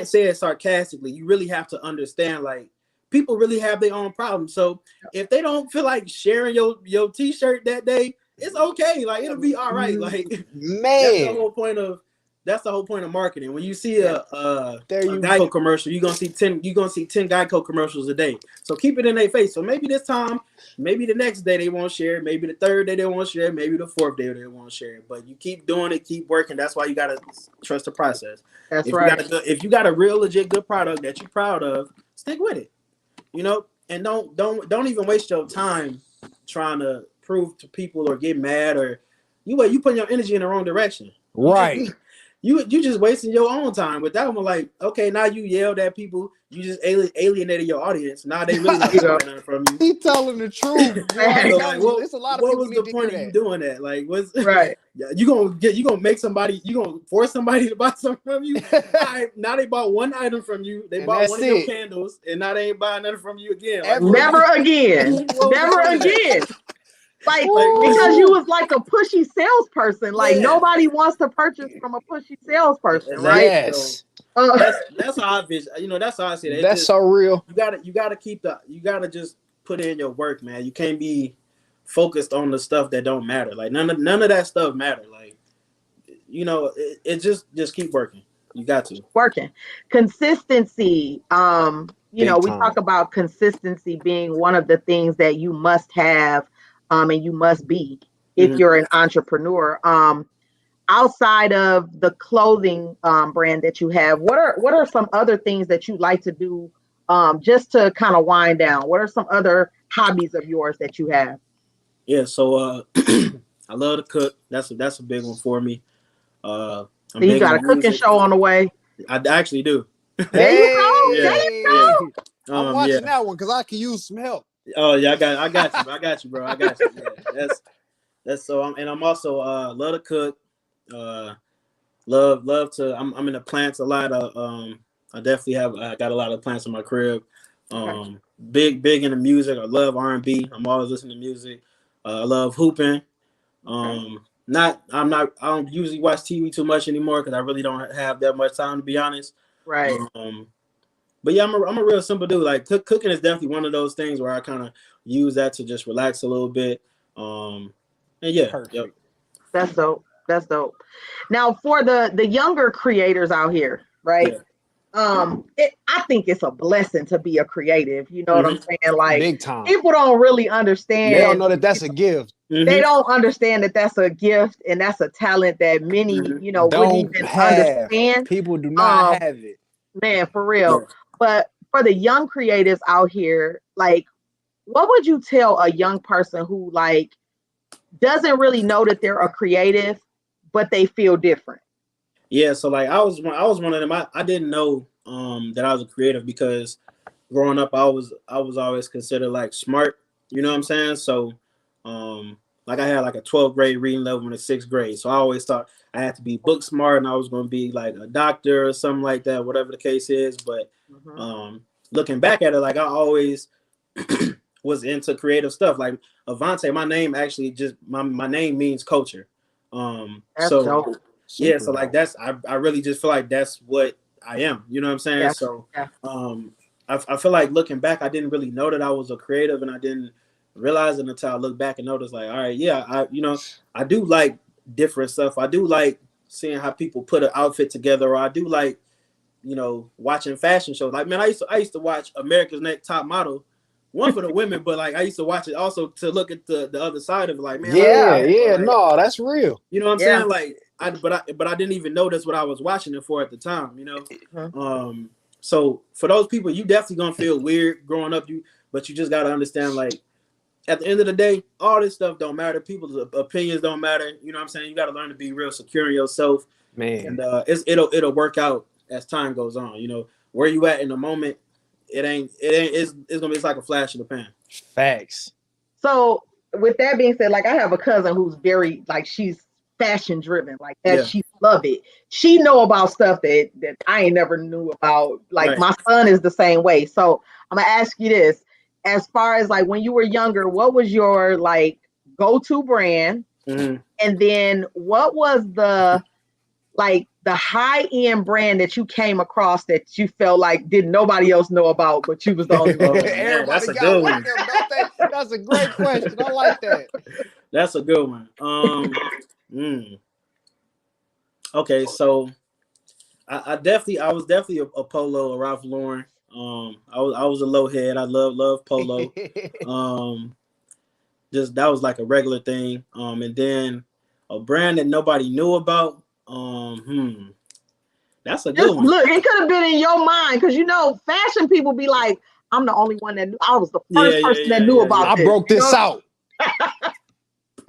say it sarcastically. You really have to understand, like, people really have their own problems. So if they don't feel like sharing your t-shirt that day, it's okay. Like it'll be all right. Like man, that's the whole point of marketing. When you see a Geico commercial, you're gonna see 10 Geico commercials a day. So keep it in their face. So maybe this time, maybe the next day they won't share it, maybe the third day they won't share it, maybe the fourth day they won't share it. But you keep doing it, keep working. That's why you gotta trust the process. That's right. If you got a real legit good product that you're proud of, stick with it. And don't even waste your time trying to prove to people or get mad or you putting your energy in the wrong direction. Right. You just wasting your own time. With that one, like, okay, now you yelled at people, you just alienated your audience. Now they really not getting nothing from you. He telling the truth. So like, what was the point of you doing that? Like, what's right? You gonna make somebody, you gonna force somebody to buy something from you? Now they bought one item from you. They bought one of your candles, and now they ain't buying nothing from you again. Like, never again. Never again. Like because you was like a pushy salesperson. Like nobody wants to purchase from a pushy salesperson, right? Yes. So, that's how I vision. That's how I see it. That's so real. You gotta just put in your work, man. You can't be focused on the stuff that don't matter. Like none of that stuff matter. Like it just keep working. You got to working. Consistency. We talk about consistency being one of the things that you must have. And you must be if you're an entrepreneur. Outside of the clothing brand that you have, what are some other things that you like to do just to kind of wind down? What are some other hobbies of yours that you have? Yeah, so I love to cook. That's a big one for me. So you got a cooking show on the way? I actually do. There you go. Yeah, there you go. I'm watching that one because I can use some help. Oh yeah, I got you, bro. I got you. Yeah, that's so. I'm also love to cook. Love to. I'm in the plants a lot. I definitely I got a lot of plants in my crib. Big in the music. I love R&B. I'm always listening to music. I love hooping. I don't usually watch TV too much anymore because I really don't have that much time, to be honest. Right. But yeah, I'm a real simple dude. Like cooking is definitely one of those things where I kind of use that to just relax a little bit. And yeah, perfect. That's dope. That's dope. Now for the younger creators out here, right? Yeah. I think it's a blessing to be a creative. You know what I'm saying? Like big time. People don't really understand. They don't know that that's a gift. They don't understand that that's a gift and that's a talent that many, wouldn't even understand. People do not have it. Man, for real. Yeah. But for the young creatives out here, like, what would you tell a young person who like doesn't really know that they're a creative, but they feel different? Yeah, so like I was one of them. I didn't know that I was a creative because growing up I was always considered like smart. You know what I'm saying? So like I had like a 12th grade reading level in the 6th grade. So I always thought I had to be book smart and I was going to be like a doctor or something like that, whatever the case is. But looking back at it, like I always was into creative stuff. Like Avante, my name actually just my name means culture. That's So dope. yeah, so like that's I really just feel like that's what I am. You know what I'm saying? Yeah. So Yeah. I feel like looking back, I didn't really know that I was a creative, and I didn't realize it until I look back and notice, like, all right, yeah, I do like different stuff. I do like seeing how people put an outfit together, or I do like, watching fashion shows. Like, man, I used to watch America's Next Top Model, one for the women, but like I used to watch it also to look at the other side of it. Like, man, no, that's real. You know what I'm saying? Like, but I didn't even know that's what I was watching it for at the time. So for those people, you definitely gonna feel weird growing up. But you just gotta understand, like, at the end of the day, all this stuff don't matter. People's opinions don't matter. You know what I'm saying? You gotta learn to be real secure in yourself, man. And it'll work out as time goes on. Where you at in the moment, it's gonna be like a flash in the pan. Facts. So with that being said, like I have a cousin who's very like she's fashion driven, like that. Yeah. She love it. She know about stuff that I ain't never knew about. Like Right. my son is the same way. So I'm gonna ask you this: as far as like when you were younger, what was your like go-to brand? Mm-hmm. And then what was the high-end brand that you came across that you felt like didn't nobody else know about, but you was the only one? Everybody that's a got good one one. of them, don't they? That's a great question. I like that. That's a good one. Okay, so I was definitely a Polo, a Ralph Lauren. I was a low head. I love Polo. Just that was like a regular thing. And then a brand that nobody knew about. That's a good one. Look, it could have been in your mind because fashion people be like, I'm the only one that knew. I was the first person that knew about this. I broke this out.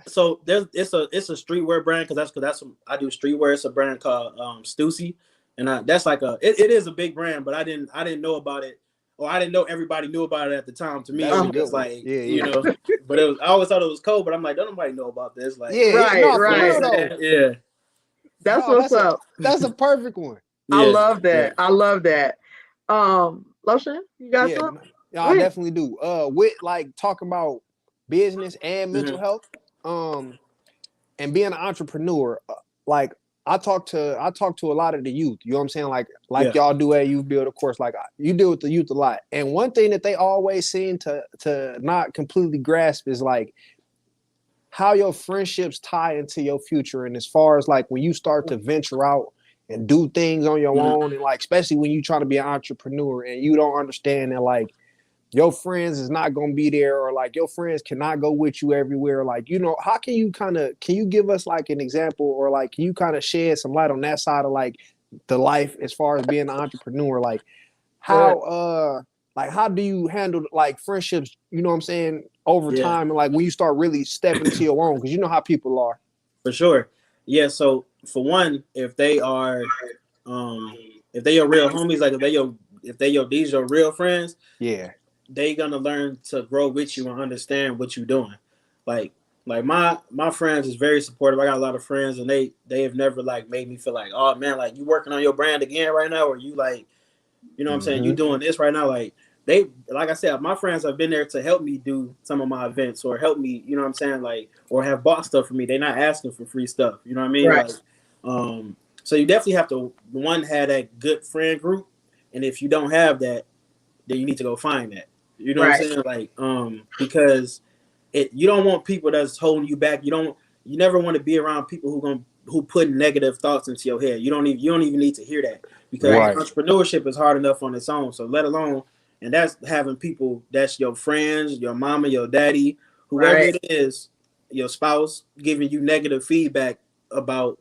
So it's a streetwear brand because that's I do streetwear. It's a brand called Stussy, and that's like it is a big brand, but I didn't know about it, or I didn't know everybody knew about it at the time. To me, it was just like but I always thought it was cool. But I'm like, don't nobody know about this? Like, right. Yeah. That's what's up. That's a perfect one. Yeah, I love that. Yeah. I love that. Lotion, you got something? Yeah, I definitely do. With like talking about business and mental health, and being an entrepreneur, like I talk to a lot of the youth. You know what I'm saying? Like y'all do at Youth Build, of course. Like you deal with the youth a lot, and one thing that they always seem to not completely grasp is like how your friendships tie into your future, and as far as like when you start to venture out and do things on your own, and like especially when you try to be an entrepreneur and you don't understand that like your friends is not going to be there, or like your friends cannot go with you everywhere. Like, how can you give us like an example, or like, can you kind of shed some light on that side of like the life as far as being an entrepreneur? Like how do you handle like friendships, you know what I'm saying, over time, and like when you start really stepping into your own, because you know how people are. For sure. Yeah. So for one, if they are your real homies, like these your real friends, they gonna learn to grow with you and understand what you're doing. Like my friends is very supportive. I got a lot of friends, and they have never like made me feel like, oh man, like you working on your brand again right now, or you like, you know what I'm saying, you doing this right now. Like like I said, my friends have been there to help me do some of my events, or help me, you know what I'm saying, like, or have bought stuff for me. They're not asking for free stuff. You know what I mean? Right. Like, so you definitely have to have that good friend group, and if you don't have that, then you need to go find that. You know what I'm saying? Like, because you don't want people that's holding you back. You never want to be around people who put negative thoughts into your head. You don't even need to hear that, because entrepreneurship is hard enough on its own. So let alone, and that's having people that's your friends, your mama, your daddy, whoever it is, your spouse, giving you negative feedback about,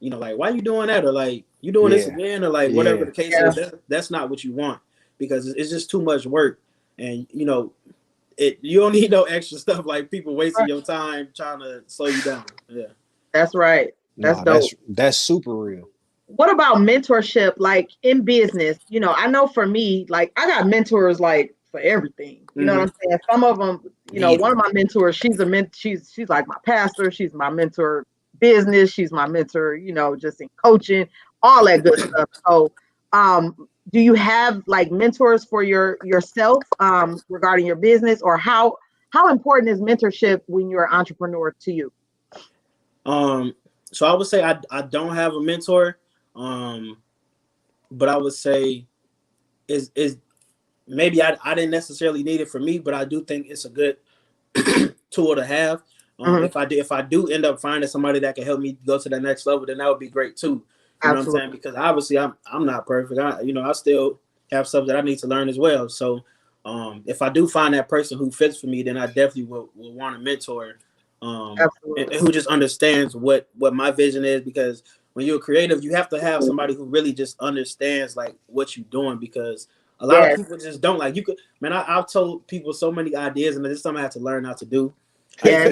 like, why you doing that, or like you doing this again, or like whatever the case is. That's not what you want, because it's just too much work. And you don't need no extra stuff like people wasting your time trying to slow you down. Yeah, that's right. That's dope. That's super real. What about mentorship, like in business? I know for me, like I got mentors like for everything. You know what I'm saying? Some of them, you know, one of my mentors, she's like my pastor. She's my mentor business. She's my mentor, you know, just in coaching, all that good stuff. So, do you have like mentors for yourself regarding your business, or how important is mentorship when you're an entrepreneur to you? So I would say I don't have a mentor, but I would say is maybe I didn't necessarily need it for me, but I do think it's a good tool to have. If I do end up finding somebody that can help me go to the next level, then that would be great too. You know what I'm saying? Because obviously I'm not perfect. I still have stuff that I need to learn as well. So if I do find that person who fits for me, then I definitely will want a mentor. And who just understands what my vision is, because when you're creative, you have to have somebody who really just understands like what you're doing, because a lot of people just don't. Like, you could, man, I've told people so many ideas, and this is something I have to learn how to do. I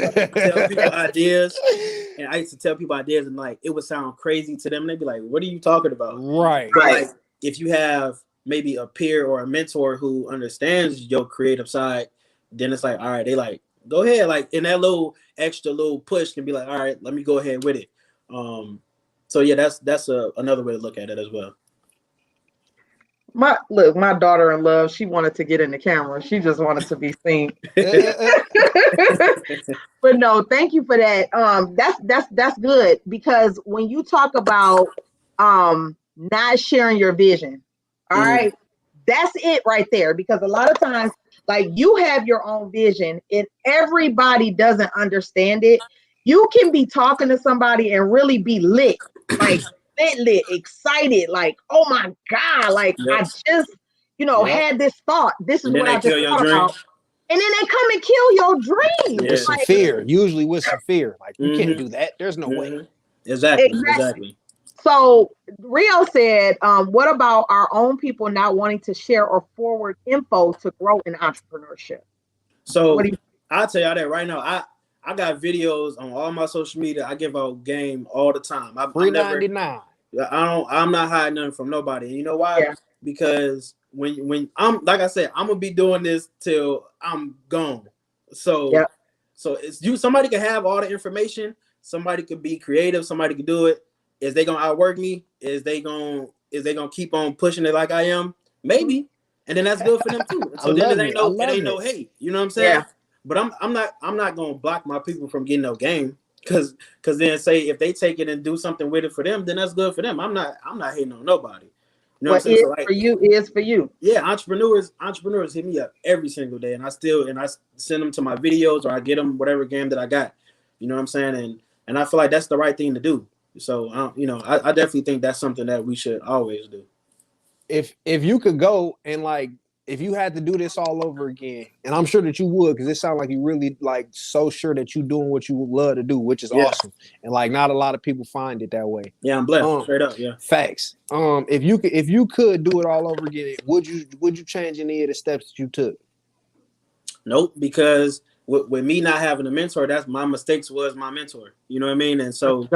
used to tell people ideas, and like it would sound crazy to them. They'd be like, "What are you talking about?" Right. But like, if you have maybe a peer or a mentor who understands your creative side, then it's like, all right, they like, go ahead, like, in that little extra little push can be like, all right, let me go ahead with it. So yeah, that's another way to look at it as well. My daughter in love, she wanted to get in the camera. She just wanted to be seen. But no, thank you for that. That's good, because when you talk about not sharing your vision, all right, that's it right there. Because a lot of times, like, you have your own vision and everybody doesn't understand it. You can be talking to somebody and really be lit, like lit, excited, like, oh my God, like I just, had this thought. This is what I just thought about. And then they come and kill your dream. With some fear, usually with some fear. Like, you can't do that. There's no way. Exactly. So Rio said, what about our own people not wanting to share or forward info to grow in entrepreneurship? So I'll tell y'all that right now. I got videos on all my social media. I give out game all the time. $3.99. I'm not hiding nothing from nobody. You know why? Yeah. Because when I'm, like I said, I'm gonna be doing this till I'm gone. So so it's somebody can have all the information, somebody could be creative, somebody could do it. Is they gonna outwork me? Is they gonna keep on pushing it like I am? Maybe. And then that's good for them too. So then it ain't no hate. You know what I'm saying? Yeah. But I'm not gonna block my people from getting no game. Cause then say if they take it and do something with it for them, then that's good for them. I'm not hating on nobody. You know what I'm saying? So, like, for you is for you. Yeah, entrepreneurs hit me up every single day, and I send them to my videos, or I get them whatever game that I got. You know what I'm saying? And I feel like that's the right thing to do. So I definitely think that's something that we should always do. If you could go and, like, if you had to do this all over again, and I'm sure that you would, because it sounds like you really, like, so sure that you're doing what you would love to do, which is awesome. And, like, not a lot of people find it that way. Yeah, I'm blessed. Straight up, yeah. Facts. If you could do it all over again, would you change any of the steps that you took? Nope, because with me not having a mentor, that's my mistakes was my mentor. You know what I mean? And so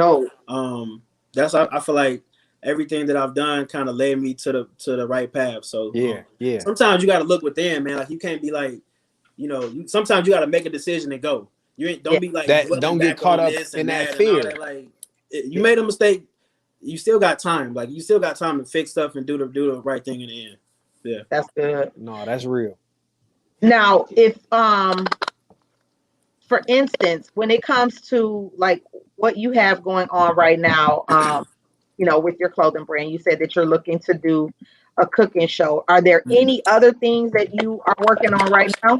that's I feel like everything that I've done kind of led me to the right path. So yeah. Sometimes you got to look within, man. Like, you can't be like, sometimes you got to make a decision and go. Don't be like that. Don't get caught up in that fear. That. Like, you made a mistake, you still got time. Like, you still got time to fix stuff and do the right thing in the end. Yeah, that's good. No, that's real. Now, if for instance, when it comes to, like, what you have going on right now, with your clothing brand, you said that you're looking to do a cooking show. Are there any other things that you are working on right now?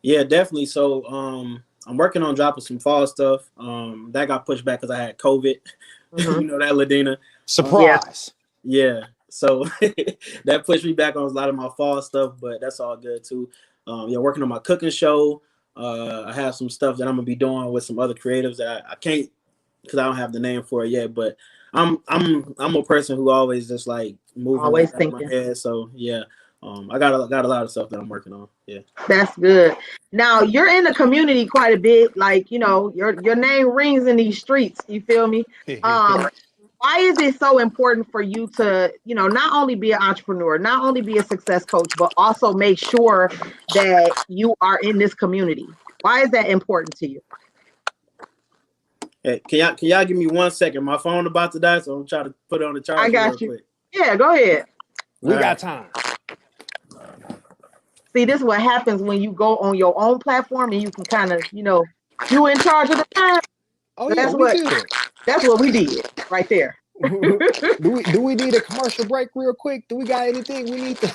Yeah, definitely. So I'm working on dropping some fall stuff. That got pushed back because I had COVID. You know that, Ladina. Surprise. Yeah. So that pushed me back on a lot of my fall stuff, but that's all good too. Working on my cooking show. I have some stuff that I'm gonna be doing with some other creatives that I can't, because I don't have the name for it yet. But I'm a person who always just like moving, always thinking. My head. So yeah, I got a lot of stuff that I'm working on. Yeah, that's good. Now, you're in the community quite a bit. Like, your name rings in these streets. You feel me? why is it so important for you to, not only be an entrepreneur, not only be a success coach, but also make sure that you are in this community? Why is that important to you? Hey, can y'all give me 1 second? My phone about to die, so I'm trying to put it on the charger I got real you. quick. Yeah, go ahead. We All got right. time. See, this is what happens when you go on your own platform and you can kind of, you in charge of the time. Oh So yeah, that's what we did right there. do we need a commercial break real quick? Do we got anything we need to?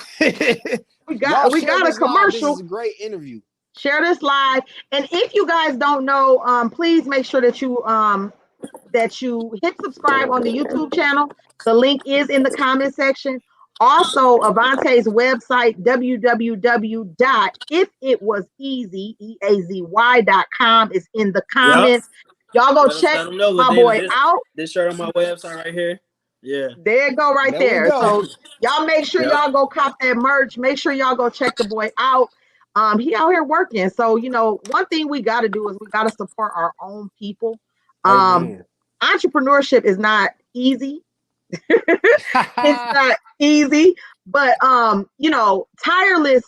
We Y'all got share a this live. This commercial. is a great interview. Share this live, and if you guys don't know, please make sure that you hit subscribe on the YouTube channel. The link is in the comment section. Also, Avante's website, www.ifitwaseasy.com, is in the comments. Y'all go check Let them know my boy out. This shirt on my website right here. Yeah. There you go, right There we there. go. So y'all make sure y'all go cop that merch. Make sure y'all go check the boy out. He out here working. So, one thing we got to do is we got to support our own people. Entrepreneurship is not easy. It's not easy, but tireless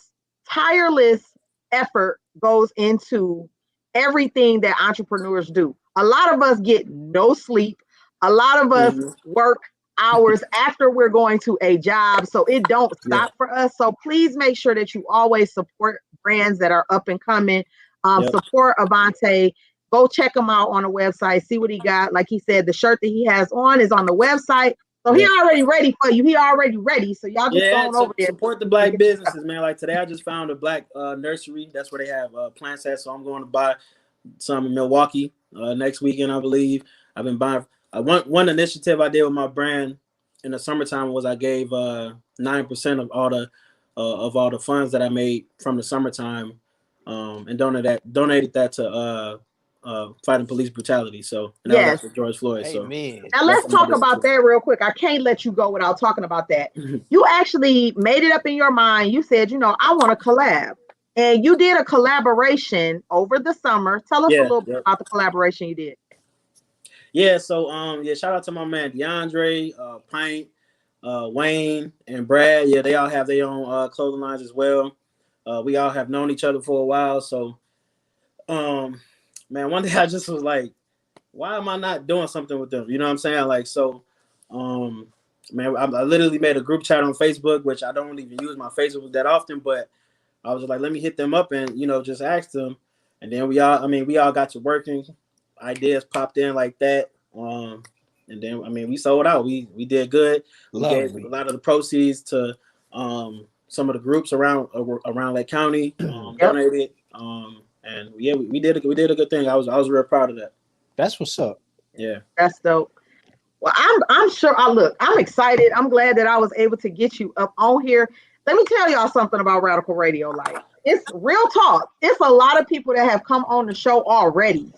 effort goes into everything that entrepreneurs do. A lot of us get no sleep. A lot of us work hours after we're going to a job, so it don't stop for us. So please make sure that you always support brands that are up and coming. Support Avante. Go check him out on the website. See what he got. Like he said, the shirt that he has on is on the website. So he already ready for you. He already ready. So y'all just going over there. Support the black businesses, man. Like today, I just found a black nursery. That's where they have plants at. So I'm going to buy some in Milwaukee next weekend, I believe. I've been buying. One initiative I did with my brand in the summertime was I gave 9% of all the funds that I made from the summertime, and donated that to fighting police brutality. So and that was after George Floyd. Amen. So now let's talk about that real quick. I can't let you go without talking about that. You actually made it up in your mind. You said, I want to collab. And you did a collaboration over the summer. Tell us a little bit about the collaboration you did. Yeah, so shout out to my man DeAndre, Pint, Wayne, and Brad. Yeah, they all have their own clothing lines as well. We all have known each other for a while. So man, one day I just was like, why am I not doing something with them? You know what I'm saying? Like, so man, I literally made a group chat on Facebook, which I don't even use my Facebook that often, but I was like, let me hit them up and just ask them. And then we all got to working. Ideas popped in like that, and then we sold out. We did good. We gave a lot of the proceeds to some of the groups around Lake County, donated, and yeah, we did a good thing. I was real proud of that. That's what's up. Yeah, that's dope. Well, I'm sure. I'm excited. I'm glad that I was able to get you up on here. Let me tell y'all something about Radical Radio Life. It's real talk. It's a lot of people that have come on the show already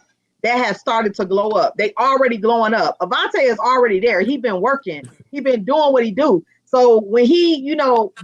that have started to glow up. They already glowing up. Avante is already there. He been working. He been doing what he do. So when he,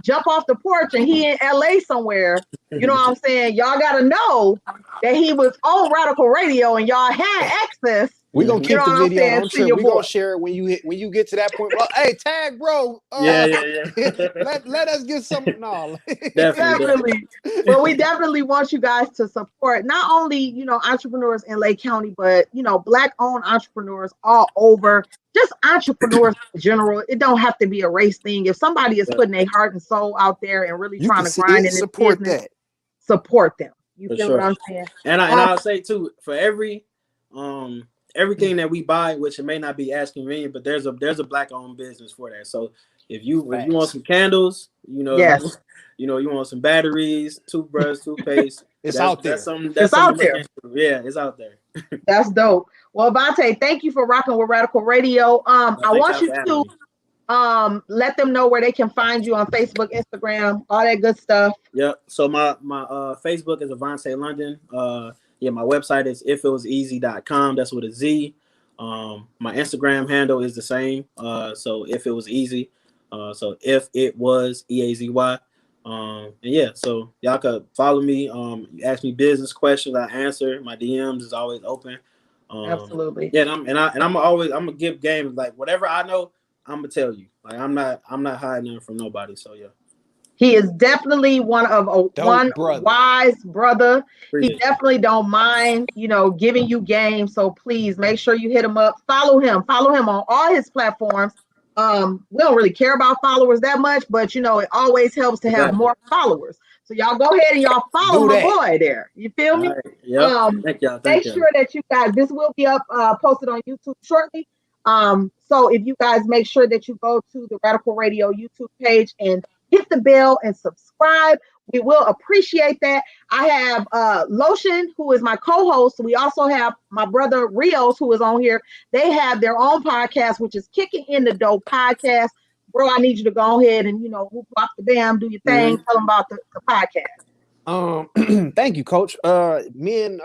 jump off the porch and he in LA somewhere, you know what I'm saying? Y'all got to know that he was on Radical Radio and y'all had access. We're going to keep the video. I'm sure we're going to share it when you get to that point. Well, hey, tag bro. Let us get some. No. Definitely. Well, we definitely want you guys to support not only, entrepreneurs in Lake County, but, Black owned entrepreneurs all over, just entrepreneurs in general. It don't have to be a race thing. If somebody is putting their heart and soul out there and really trying to grind in this business, support them. You feel what I'm saying? And I'll say too, for everything that we buy, which it may not be as convenient, but there's a Black owned business for that. So if you want some candles, you want some batteries, toothbrush, toothpaste, it's out there. That's out there. Yeah, it's out there. That's dope. Well, Avante, thank you for rocking with Radical Radio. I want you to let them know where they can find you on Facebook, Instagram, all that good stuff. Yep. So my Facebook is Avante London. My website is ifitwaseasy.com. That's with a Z. My Instagram handle is the same. So if it was easy. So if it was EAZY. So y'all could follow me. Ask me business questions, I answer. My DMs is always open. Absolutely. Yeah, and I'm gonna give game, like whatever I know, I'm gonna tell you. Like I'm not hiding nothing from nobody. So yeah. He is definitely one brother. wise brother. He Appreciate definitely don't mind, giving you game. So please make sure you hit him up. Follow him on all his platforms. We don't really care about followers that much, but it always helps to have more followers. So y'all go ahead and y'all follow my boy there. You feel me? Right. Yep. Thank y'all. Make sure that you guys, this will be up posted on YouTube shortly. So if you guys make sure that you go to the Radical Radio YouTube page and hit the bell and subscribe, we will appreciate that. I have Lotion, who is my co-host. We also have my brother Rios, who is on here. They have their own podcast, which is Kicking in the Dope podcast. Bro, I need you to go ahead and whoop off the dam, do your thing, tell them about the podcast. Thank you, Coach. Me and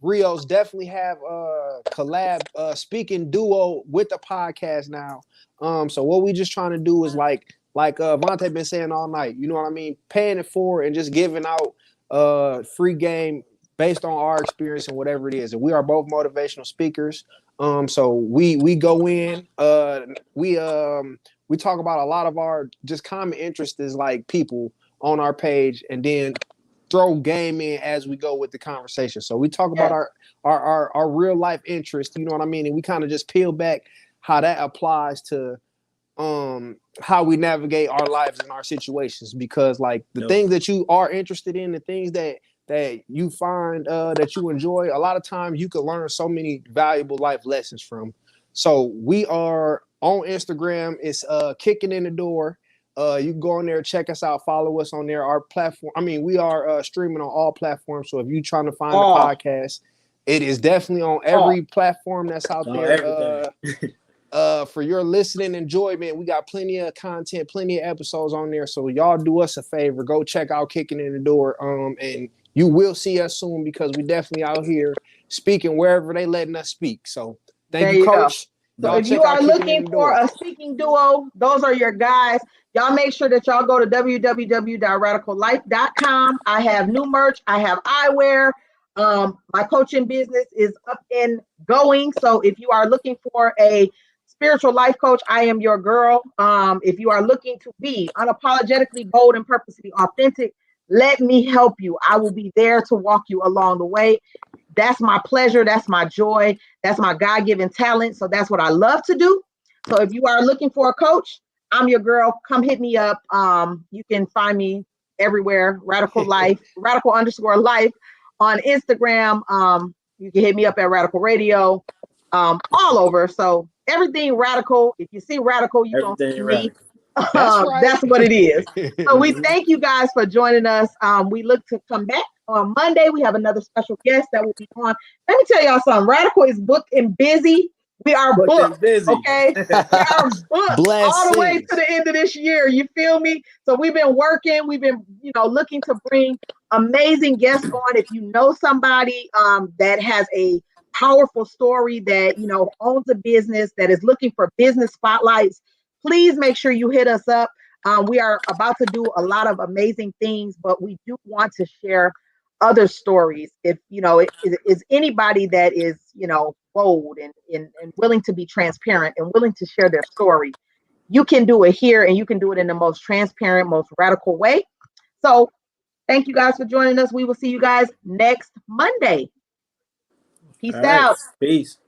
Rios definitely have a collab speaking duo with the podcast now. So what we just trying to do is like Avante been saying all night, you know what I mean? Paying it forward and just giving out free game based on our experience and whatever it is. And we are both motivational speakers. So we go in, we talk about a lot of our just common interest is like people on our page, and then throw game in as we go with the conversation. So we talk about our real life interest, you know what I mean? And we kind of just peel back how that applies to how we navigate our lives and our situations, because like the things that you are interested in, the things that you find that you enjoy, a lot of times you could learn so many valuable life lessons from. So we are on Instagram. It's Kicking in the Door. You can go on there, check us out, follow us on there. Our platform, I mean, we are streaming on all platforms. So if you're trying to find the podcast, it is definitely on every platform that's out there. For your listening enjoyment, we got plenty of content, plenty of episodes on there. So y'all do us a favor, go check out Kicking in the Door. And you will see us soon, because we definitely out here speaking wherever they letting us speak. So thank you, Coach. So if you are looking for a speaking duo, those are your guys. Y'all make sure that y'all go to www.radicallife.com. I have new merch. I have eyewear. My coaching business is up and going. So if you are looking for a spiritual life coach, I am your girl. If you are looking to be unapologetically bold and purposely authentic, let me help you. I will be there to walk you along the way. That's my pleasure. That's my joy. That's my God-given talent. So that's what I love to do. So if you are looking for a coach, I'm your girl. Come hit me up. You can find me everywhere. Radical Life, Radical_Life on Instagram. You can hit me up at Radical Radio, all over. So everything radical. If you see radical, you don't see me. That's what it is. So we thank you guys for joining us. We look to come back on Monday. We have another special guest that will be on. Let me tell y'all something. Radical is booked and busy. We are booked. Okay, we are booked all the way to the end of this year. You feel me? So we've been working. We've been, looking to bring amazing guests on. If you know somebody that has a powerful story, that owns a business, that is looking for business spotlights, please make sure you hit us up. We are about to do a lot of amazing things, but we do want to share other stories. If it is anybody that is bold and willing to be transparent and willing to share their story, you can do it here, and you can do it in the most transparent, most radical way. So thank you guys for joining us. We will see you guys next Monday. Peace out. Peace.